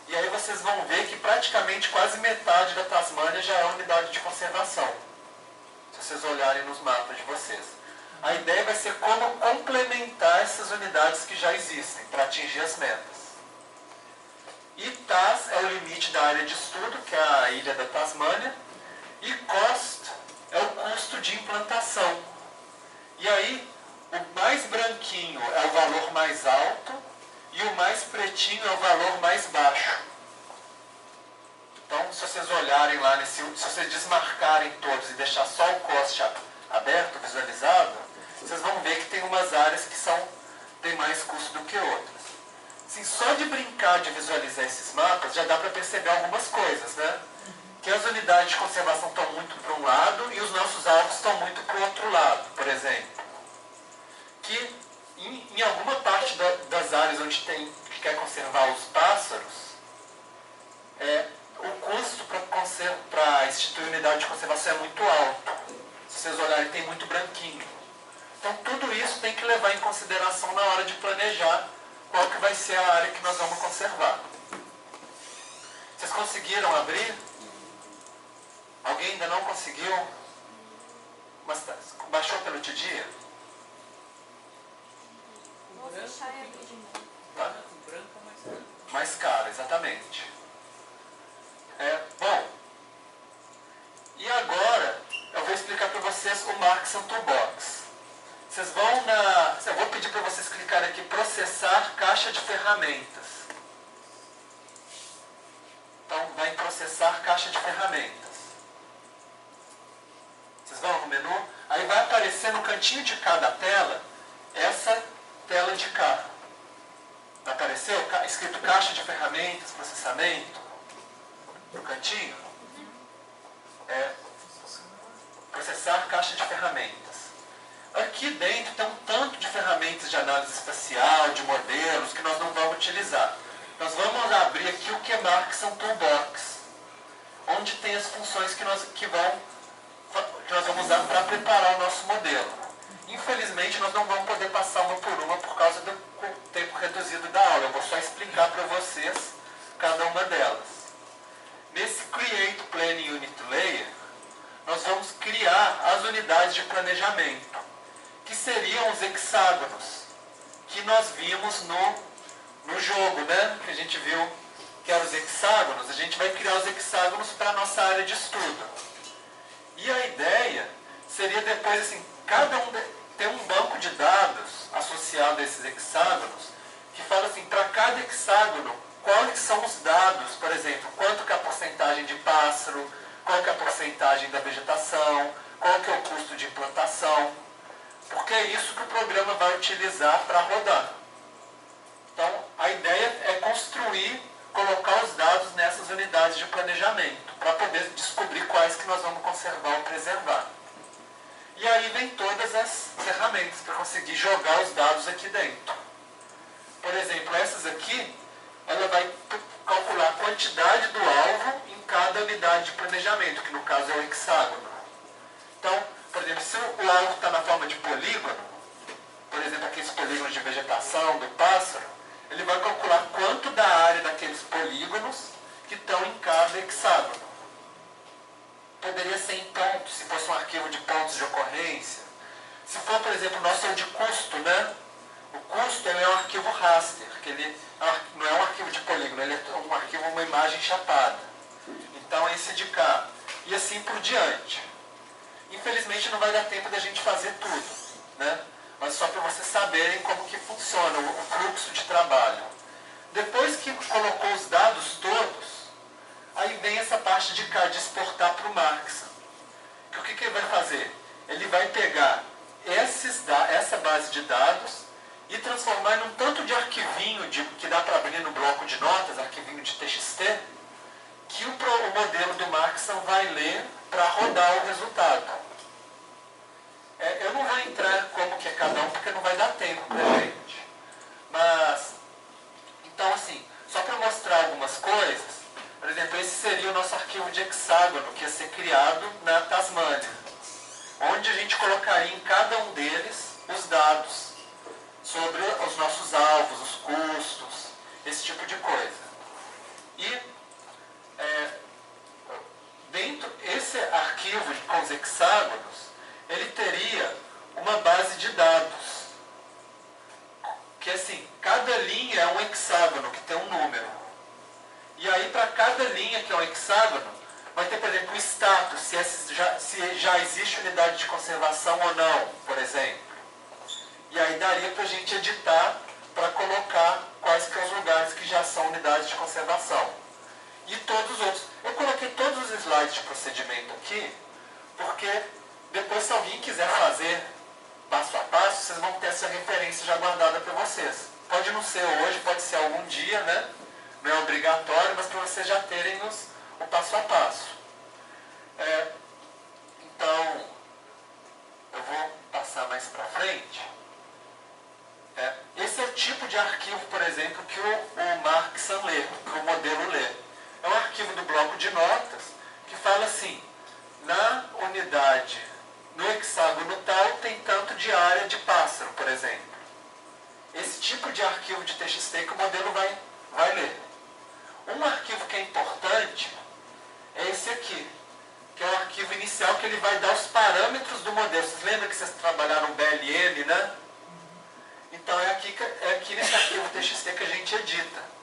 E aí vocês vão ver que praticamente quase metade da Tasmânia já é unidade de conservação, se vocês olharem nos mapas de vocês. A ideia vai ser como complementar essas unidades que já existem para atingir as metas. E TAS é o limite da área de estudo, que é a ilha da Tasmânia, e COST é o custo de implantação. E aí, o mais branquinho é o valor mais alto e o mais pretinho é o valor mais baixo. Então, se vocês olharem lá, se vocês desmarcarem todos e deixar só o COST aberto, visualizado, vocês vão ver que tem umas áreas que têm mais custo do que outras. Assim, só de brincar de visualizar esses mapas, já dá para perceber algumas coisas, né? Que as unidades de conservação estão muito para um lado e os nossos alvos estão muito para o outro lado, por exemplo. Que em alguma parte das áreas onde que quer conservar os pássaros, o custo para instituir unidade de conservação é muito alto. Se vocês olharem, tem muito branquinho. Então tudo isso tem que levar em consideração na hora de planejar qual que vai ser a área que nós vamos conservar. Vocês conseguiram abrir? Alguém ainda não conseguiu? Mas baixou pelo dia? Vou fechar e abrir de novo. Tá. Branco é mais caro. Mais caro, exatamente. Bom, e agora eu vou explicar para vocês o Markson Toolbox. Vocês vão eu vou pedir para vocês clicarem aqui, processar caixa de ferramentas. Então, vai em processar caixa de ferramentas. Vocês vão no menu, aí vai aparecer no cantinho de cada tela, essa tela de cá. Apareceu? Escrito caixa de ferramentas, processamento. No cantinho. Processar caixa de ferramentas. Aqui dentro tem um tanto de ferramentas de análise espacial, de modelos, que nós não vamos utilizar. Nós vamos abrir aqui o que é Markson Toolbox, onde tem as funções que nós vamos usar para preparar o nosso modelo. Infelizmente, nós não vamos poder passar uma por uma por causa do tempo reduzido da aula. Eu vou só explicar para vocês cada uma delas. Nesse Create Planning Unit Layer, nós vamos criar as unidades de planejamento, que seriam os hexágonos, que nós vimos no jogo, né? Que a gente viu que eram os hexágonos. A gente vai criar os hexágonos para a nossa área de estudo. E a ideia seria depois, assim, cada um ter um banco de dados associado a esses hexágonos, que fala assim, para cada hexágono, quais são os dados, por exemplo, quanto que é a porcentagem de pássaro, qual que é a porcentagem da vegetação, qual que é o custo de implantação, porque é isso que o programa vai utilizar para rodar. Então, a ideia é construir, colocar os dados nessas unidades de planejamento, para poder descobrir quais que nós vamos conservar ou preservar. E aí vem todas as ferramentas para conseguir jogar os dados aqui dentro. Por exemplo, essas aqui, ela vai calcular a quantidade do alvo em cada unidade de planejamento, que no caso é o hexágono. Então, por exemplo, se o alvo está na forma de polígono, por exemplo, aqueles polígonos de vegetação do pássaro, ele vai calcular quanto da área daqueles polígonos que estão em cada hexágono. Poderia ser em pontos, se fosse um arquivo de pontos de ocorrência. Se for, por exemplo, o nosso é de custo, né? O custo é um arquivo raster, que ele não é um arquivo de polígono, ele é um arquivo, uma imagem chapada. Então, esse de cá. E assim por diante. Infelizmente não vai dar tempo da gente fazer tudo, né? Mas só para vocês saberem como que funciona o fluxo de trabalho. Depois que colocou os dados todos, aí vem essa parte de cá, de exportar para o Markson. O que ele vai fazer? Ele vai pegar essa base de dados e transformar num tanto de arquivinho que dá para abrir no bloco de notas, arquivinho de TXT, que o modelo do Markson vai ler para rodar o resultado. Eu não vou entrar como que é cada um, porque não vai dar tempo pra gente. Mas, então assim, só para mostrar algumas coisas, por exemplo, esse seria o nosso arquivo de hexágono, que ia ser criado na Tasmânia, onde a gente colocaria em cada um deles os dados sobre os nossos alvos, os custos, esse tipo de coisa. E dentro esse arquivo com os hexágonos, ele teria uma base de dados, que assim, cada linha é um hexágono que tem um número. E aí para cada linha que é um hexágono, vai ter, por exemplo, o status, se já existe unidade de conservação ou não, por exemplo. E aí daria para a gente editar para colocar quais que são os lugares que já são unidades de conservação. E todos os outros. Eu coloquei todos os slides de procedimento aqui, porque depois, se alguém quiser fazer passo a passo, vocês vão ter essa referência já guardada para vocês. Pode não ser hoje, pode ser algum dia, né? Não é obrigatório, mas para vocês já terem o passo a passo. Então, eu vou passar mais para frente. Esse é o tipo de arquivo, por exemplo, que o Markson lê, que o modelo lê. É um arquivo do bloco de notas que fala assim, na unidade, no hexágono tal, tem tanto de área de pássaro, por exemplo. Esse tipo de arquivo de TXT que o modelo vai ler. Um arquivo que é importante é esse aqui, que é o arquivo inicial que ele vai dar os parâmetros do modelo. Vocês lembram que vocês trabalharam BLM, né? Então é aqui nesse arquivo TXT que a gente edita.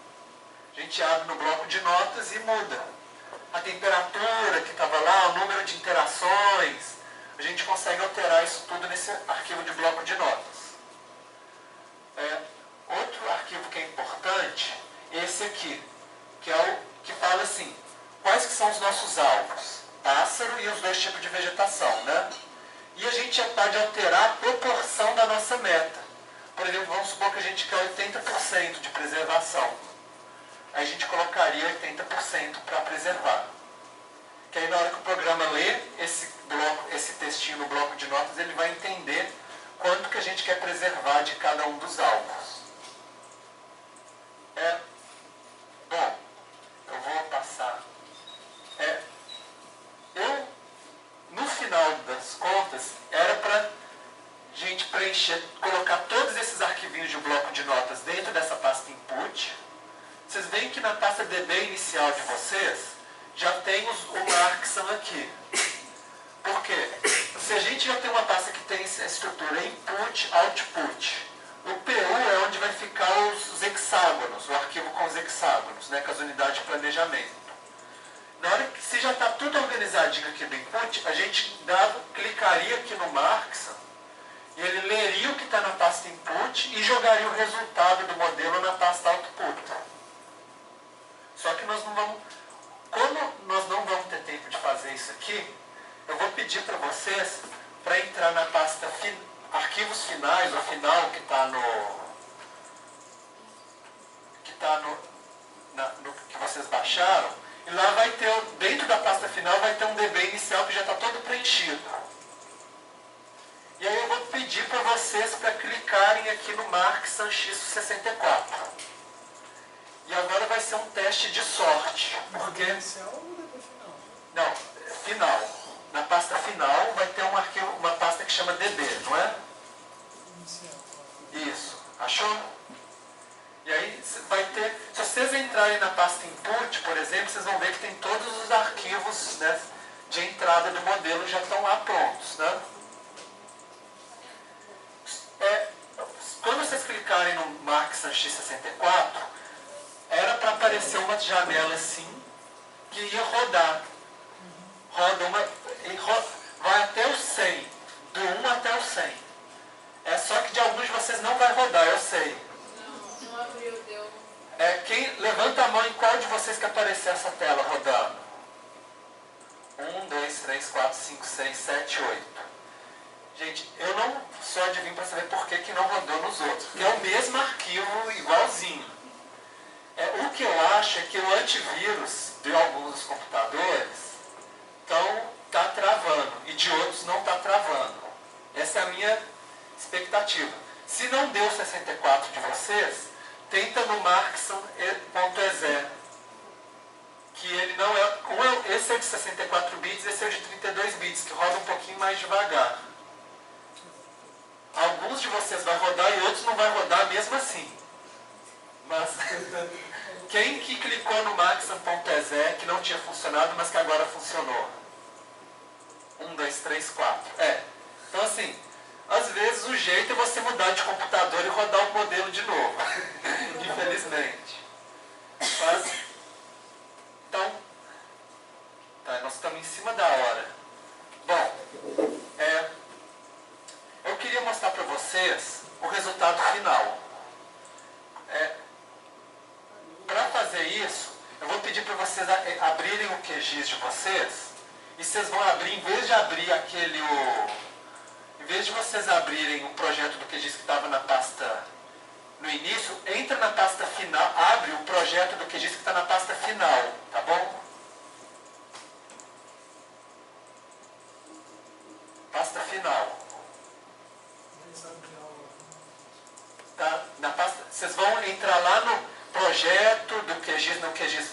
A gente abre no bloco de notas e muda. A temperatura que estava lá, o número de interações, a gente consegue alterar isso tudo nesse arquivo de bloco de notas. Outro arquivo que é importante é esse aqui, que é o que fala assim, quais que são os nossos alvos? Pássaro e os dois tipos de vegetação, né? E a gente já pode alterar a proporção da nossa meta. Por exemplo, vamos supor que a gente quer 80% de preservação. Aí a gente colocaria 80% para preservar. Que aí na hora que o programa lê esse textinho no bloco de notas, ele vai entender quanto que a gente quer preservar de cada um dos alvos. Bom, eu vou passar. No final das contas, era para gente preencher, colocar todos esses arquivinhos de bloco de notas dentro dessa pasta input. Vocês veem que na pasta DB inicial de vocês, já tem o Markson aqui. Por quê? Se a gente já tem uma pasta que tem a estrutura input, output, o PU é onde vai ficar os hexágonos, o arquivo com os hexágonos, né, com as unidades de planejamento. Na hora que se já está tudo organizadinho aqui do input, a gente clicaria aqui no Markson e ele leria o que está na pasta input e jogaria o resultado do modelo na pasta output. Só que nós não vamos, como nós não vamos ter tempo de fazer isso aqui, eu vou pedir para vocês para entrar na pasta arquivos finais, ou final que está no que vocês baixaram, e lá vai ter, dentro da pasta final, vai ter um DB inicial que já está todo preenchido. E aí eu vou pedir para vocês para clicarem aqui no Markson X64. E agora vai ser um teste de sorte. Porque... inicial ou depois final? Não, final. Na pasta final vai ter um arquivo, uma pasta que chama DB, não é? Inicial. Isso. Achou? E aí vai ter... Se vocês entrarem na pasta input, por exemplo, vocês vão ver que tem todos os arquivos, né, de entrada do modelo já estão lá prontos, né? Quando vocês clicarem no Markson X64, era para aparecer uma janela assim, que ia rodar. vai até o 100, do 1 até o 100. É só que de alguns de vocês não vai rodar, eu sei. Não abriu, deu. Quem levanta a mão em qual de vocês que aparecer essa tela rodando? 1, 2, 3, 4, 5, 6, 7, 8. Gente, eu não sou adivinho para saber por que não rodou nos outros. Porque é o mesmo arquivo, igualzinho. O que eu acho é que o antivírus de alguns dos computadores está travando e de outros não está travando. Essa é a minha expectativa. Se não deu 64 de vocês, tenta no Markson.exe, que ele não é... Esse é de 64 bits, esse é de 32 bits, que roda um pouquinho mais devagar. Alguns de vocês vai rodar e outros não vai rodar mesmo assim. Mas quem que clicou no Markson.exe que não tinha funcionado, mas que agora funcionou? 1, 2, 3, 4. Então assim, às vezes o jeito é você mudar de computador e rodar o modelo de novo. Infelizmente. Mas, então, nós estamos em cima da hora. Bom, eu queria mostrar para vocês o resultado final. Para fazer isso, eu vou pedir para vocês abrirem o QGIS de vocês, e vocês vão abrir, em vez de abrir em vez de vocês abrirem o projeto do QGIS que estava na pasta no início, entra na pasta final, abre o projeto do QGIS que está na pasta final, tá bom? Pasta final. Tá? Na pasta, vocês vão entrar lá no projeto do QGIS, no QGIS,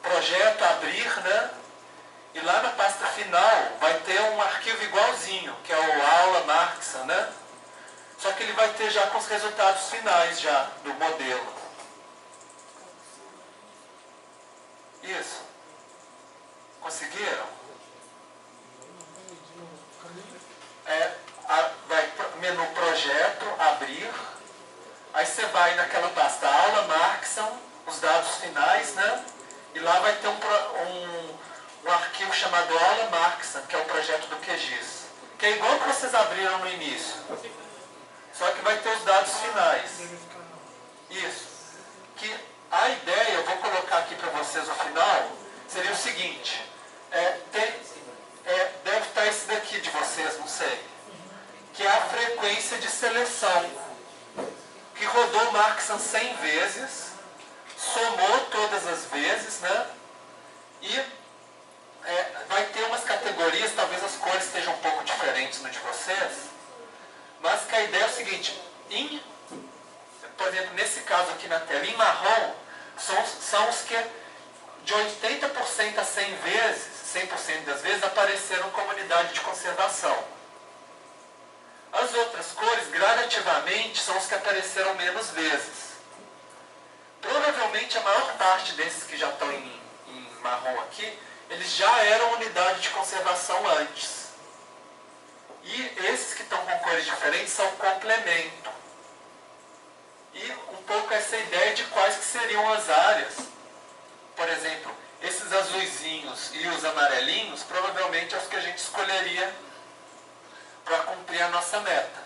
projeto, abrir, né? E lá na pasta final vai ter um arquivo igualzinho, que é o aula Markson, né? Só que ele vai ter já com os resultados finais já do modelo. Isso. Conseguiram? Vai menu projeto, abrir. Aí você vai naquela pasta aula Markson, os dados finais, né? E lá vai ter um arquivo chamado aula Markson, que é o projeto do QGIS. Que é igual que vocês abriram no início. Só que vai ter os dados finais. Isso. Que a ideia, eu vou colocar aqui para vocês o final, seria o seguinte. Deve estar esse daqui de vocês, não sei. Que é a frequência de seleção. Que rodou o Markson 100 vezes, somou todas as vezes, né? E vai ter umas categorias, talvez as cores estejam um pouco diferentes no de vocês, mas que a ideia é o seguinte, por exemplo, nesse caso aqui na tela, em marrom, são os que de 80% a 100 vezes, 100% das vezes, apareceram como unidade de conservação. As outras cores, gradativamente, são os que apareceram menos vezes. Provavelmente a maior parte desses que já estão em marrom aqui, eles já eram unidade de conservação antes. E esses que estão com cores diferentes são complemento. E um pouco essa ideia de quais que seriam as áreas. Por exemplo, esses azuizinhos e os amarelinhos, provavelmente é os que a gente escolheria para cumprir a nossa meta.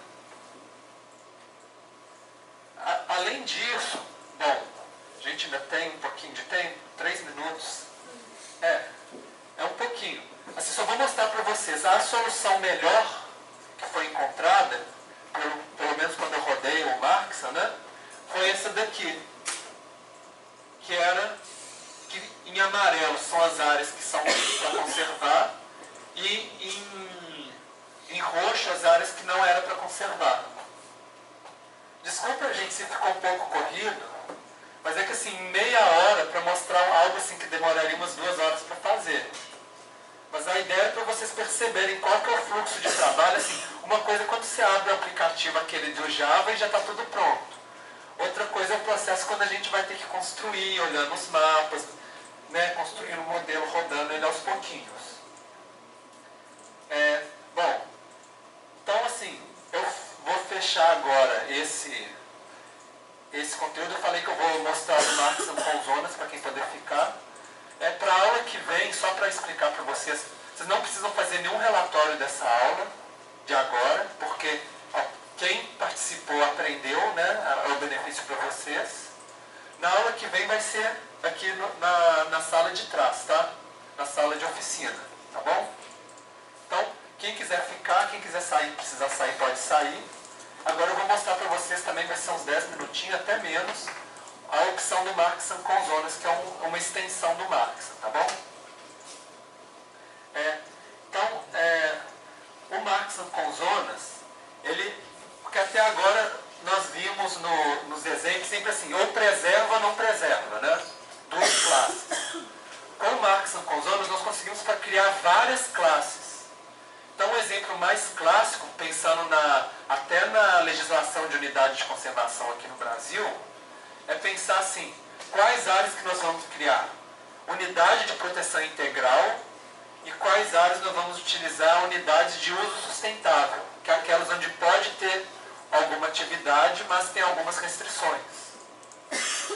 Além disso, bom, a gente ainda tem um pouquinho de tempo, 3 minutos. É um pouquinho. Assim, só vou mostrar para vocês. A solução melhor que foi encontrada, pelo menos quando eu rodei o Markson, né, foi essa daqui. Que em amarelo são as áreas que são para conservar e em roxo as áreas que não era para conservar. Desculpa, gente, se ficou um pouco corrido, mas é que assim, meia hora para mostrar algo assim que demoraria umas 2 horas para fazer. Mas a ideia é para vocês perceberem qual que é o fluxo de trabalho. Assim, uma coisa é quando você abre o aplicativo aquele do Java e já está tudo pronto. Outra coisa é o processo quando a gente vai ter que construir, olhando os mapas, né, construindo o modelo, rodando ele aos pouquinhos. Bom, então assim, eu vou fechar agora esse conteúdo. Eu falei que eu vou mostrar o Markson com zonas para quem poder ficar. Para a aula que vem, só para explicar para vocês, Vocês não precisam fazer nenhum relatório dessa aula de agora, porque quem participou aprendeu, né, é o benefício para vocês. Na aula que vem vai ser aqui na sala de trás, tá? Na sala de oficina, tá bom? Então, quem quiser ficar, quem quiser sair, precisar sair, pode sair. Agora eu vou mostrar para vocês também, vai ser uns 10 minutinhos, até menos, a opção do Marksan com zonas, que é uma extensão do Marksan, tá bom? Então, o Marksan com zonas, porque até agora nós vimos nos exemplos sempre assim, ou preserva ou não preserva, né? Duas classes. Com o Marksan com zonas, nós conseguimos criar várias classes. Então, um exemplo mais clássico, pensando até na legislação de unidade de conservação aqui no Brasil, é pensar assim, quais áreas que nós vamos criar? Unidade de proteção integral e quais áreas nós vamos utilizar unidades de uso sustentável, que é aquelas onde pode ter alguma atividade, mas tem algumas restrições.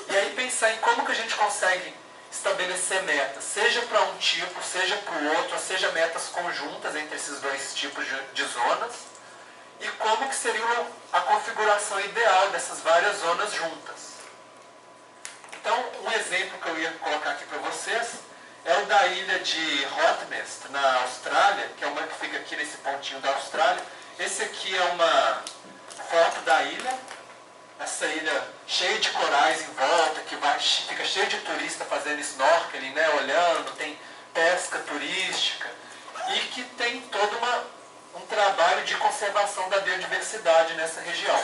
E aí pensar em como que a gente consegue estabelecer metas, seja para um tipo, seja para o outro, ou seja metas conjuntas entre esses dois tipos de zonas, e como que seria a configuração ideal dessas várias zonas juntas. Então, um exemplo que eu ia colocar aqui para vocês é o da ilha de Rottnest, na Austrália, que é uma que fica aqui nesse pontinho da Austrália. Esse aqui é uma foto da ilha, essa ilha cheia de corais em volta, que fica cheia de turista fazendo snorkeling, né, olhando, tem pesca turística, e que tem todo um trabalho de conservação da biodiversidade nessa região.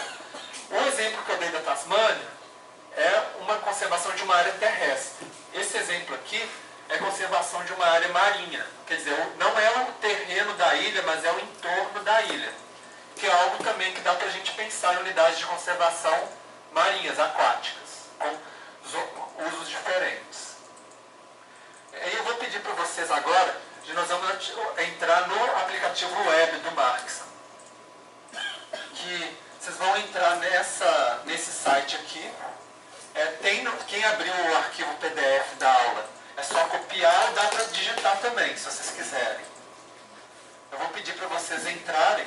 O exemplo que eu dei da Tasmânia é uma conservação de uma área terrestre. Esse exemplo aqui é conservação de uma área marinha, quer dizer, não é o terreno da ilha, mas é o entorno da ilha, que é algo também que dá para a gente pensar em unidades de conservação marinhas, aquáticas, com usos diferentes. E eu vou pedir para vocês agora, nós vamos entrar no aplicativo web do Marksan, que vocês vão entrar nesse site aqui. Quem abriu o arquivo PDF da aula, é só copiar, dá para digitar também, se vocês quiserem. Eu vou pedir para vocês entrarem.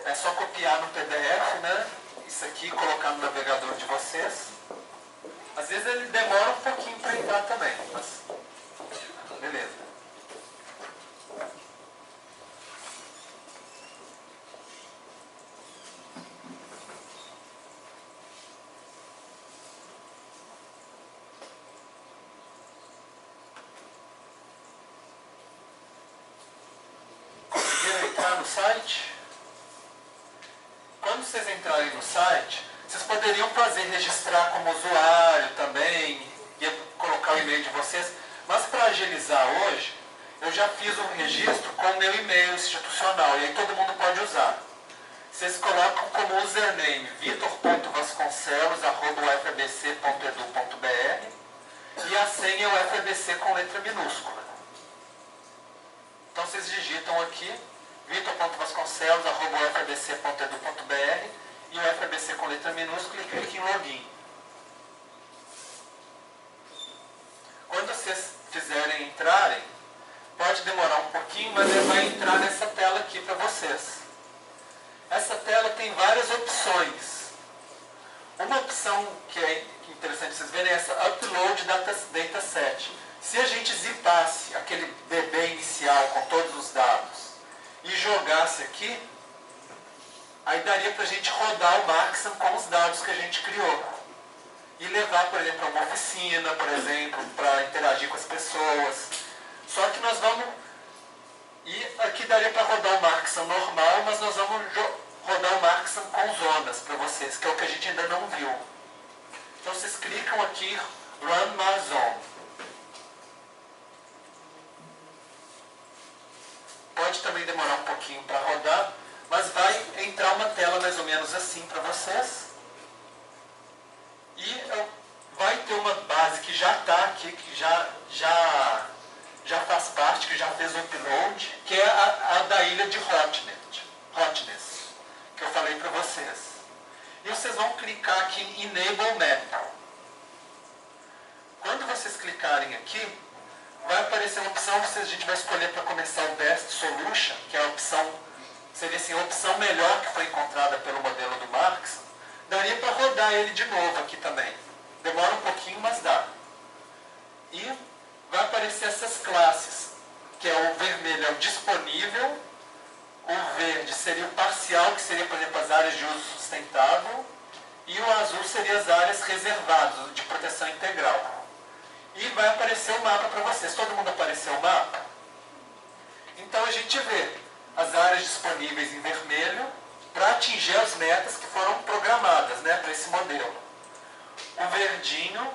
É só copiar no PDF, né? Isso aqui, colocar no navegador de vocês. Às vezes ele demora um pouquinho para entrar também, mas beleza. Entrar no site. Quando vocês entrarem no site, vocês poderiam registrar como usuário também, e colocar o e-mail de vocês, mas para agilizar hoje, eu já fiz um registro com o meu e-mail institucional, e aí todo mundo pode usar. Vocês colocam como username vitor.vasconcelos@ufabc.edu.br e a senha é o FABC com letra minúscula. Então vocês digitam aqui vitor.vasconcelos@ufabc.edu.br e o FABC com letra minúscula e clique em login. Quando vocês entrarem, pode demorar um pouquinho, mas ele vai entrar nessa tela aqui para vocês. Essa tela tem várias opções. Uma opção que é interessante vocês verem é essa Upload Dataset. Se a gente zipasse aquele DB inicial com todos os dados e jogasse aqui, aí daria para a gente rodar o Marksan com os dados que a gente criou. E levar, por exemplo, a uma oficina, por exemplo, para interagir com as pessoas. Só que nós vamos... E aqui daria para rodar o Marksan normal, mas nós vamos rodar o Marksan com zonas para vocês, que é o que a gente ainda não viu. Então vocês clicam aqui, Run My Zone. Pode também demorar um pouquinho para rodar, mas vai entrar uma tela mais ou menos assim para vocês. E vai ter uma base que já está aqui, que já faz parte, que já fez o upload, que é a da ilha de Rottnest, que eu falei para vocês. E vocês vão clicar aqui em Enable Map. Quando vocês clicarem aqui, vai aparecer uma opção que a gente vai escolher para começar o Best Solution, que é a opção, seria assim, a opção melhor que foi encontrada pelo modelo do Marx. Daria para rodar ele de novo aqui também. Demora um pouquinho, mas dá. E vai aparecer essas classes, que é o vermelho é o disponível, o verde seria o parcial, que seria, por exemplo, as áreas de uso sustentável, e o azul seria as áreas reservadas, de proteção integral. E vai aparecer o mapa para vocês. Todo mundo apareceu o mapa? Então a gente vê as áreas disponíveis em vermelho para atingir as metas que foram programadas, né, para esse modelo. O verdinho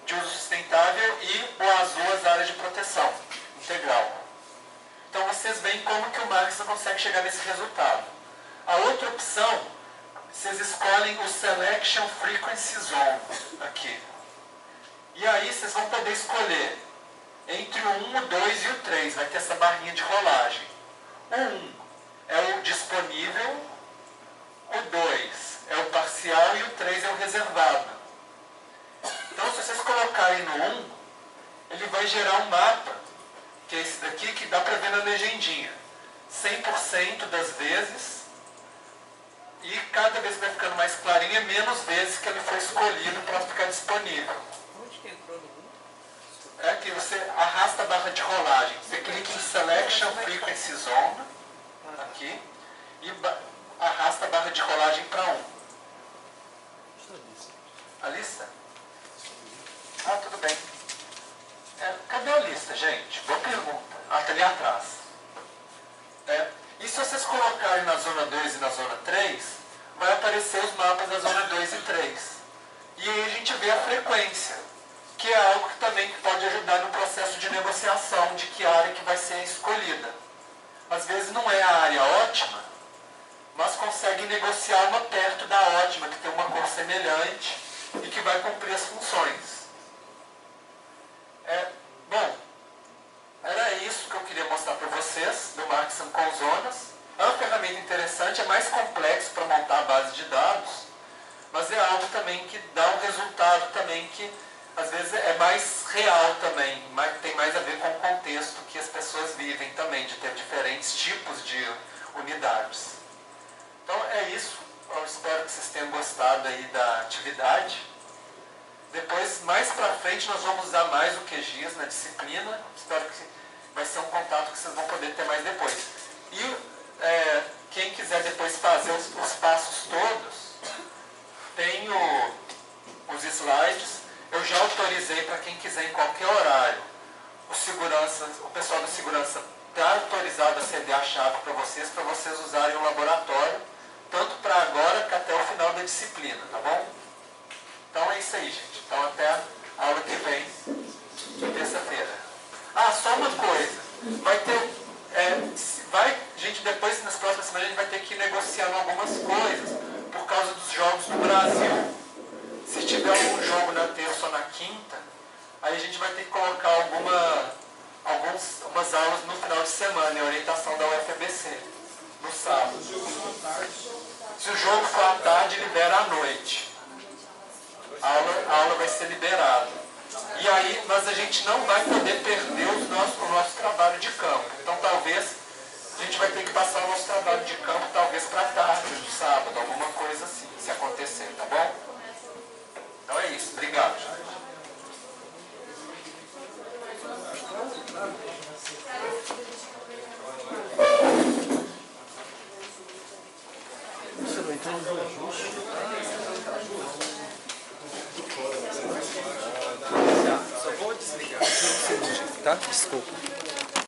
de uso sustentável e o azul as áreas de proteção integral. Então vocês veem como que o Marx consegue chegar nesse resultado. A outra opção, vocês escolhem o Selection Frequency Zone aqui. E aí vocês vão poder escolher entre o 1, o 2 e o 3. Vai ter essa barrinha de rolagem. O 1 é o disponível, o 2 é o parcial e o 3 é o reservado. Então se vocês colocarem no 1, ele vai gerar um mapa, que é esse daqui, que dá para ver na legendinha. 100% das vezes, e cada vez que vai ficando mais clarinho, é menos vezes que ele foi escolhido para ficar disponível. É que você arrasta a barra de rolagem. Você clica em Selection Frequency Zone, aqui, e arrasta a barra de rolagem para 1. A lista? Ah, tudo bem. Cadê a lista, gente? Boa pergunta. Ah, tá ali atrás. E se vocês colocarem na zona 2 e na zona 3, vai aparecer os mapas da zona 2 e 3. E aí a gente vê a frequência, que é algo que também pode ajudar no processo de negociação de que área que vai ser escolhida. Às vezes não é a área ótima, mas consegue negociar uma perto da ótima, que tem uma cor semelhante e que vai cumprir as funções. Bom, era isso que eu queria mostrar para vocês do Marxam com zonas. É uma ferramenta interessante, é mais complexo para montar a base de dados, mas é algo também que dá um resultado também que às vezes é mais real também, tem mais a ver com o contexto que as pessoas vivem também, de ter diferentes tipos de unidades. Então é isso, eu espero que vocês tenham gostado aí da atividade. Depois, mais para frente, nós vamos usar mais o QGIS na disciplina, espero que vai ser um contato que vocês vão poder ter mais depois. E quem quiser depois fazer os passos todos, tem os slides. Eu já autorizei para quem quiser em qualquer horário. O pessoal da segurança está autorizado a ceder a chave para vocês usarem o laboratório, tanto para agora que até o final da disciplina, tá bom? Então é isso aí, gente. Então até a aula que vem, terça-feira. Ah, só uma coisa. Vai ter... gente, depois, nas próximas semanas, a gente vai ter que ir negociando algumas coisas por causa dos jogos do Brasil. Se tiver algum jogo na terça ou na quinta, aí a gente vai ter que colocar algumas aulas no final de semana, em orientação da UFABC, no sábado. Se o jogo for à tarde, libera à noite. A aula vai ser liberada. E aí, mas a gente não vai poder perder o nosso trabalho de campo. Então talvez a gente vai ter que passar o nosso trabalho de campo talvez para tarde, no sábado, alguma coisa assim, se acontecer, tá bom? Então é isso, obrigado. Você não entrou no ajuste? Só vou desligar. Tá? Desculpa.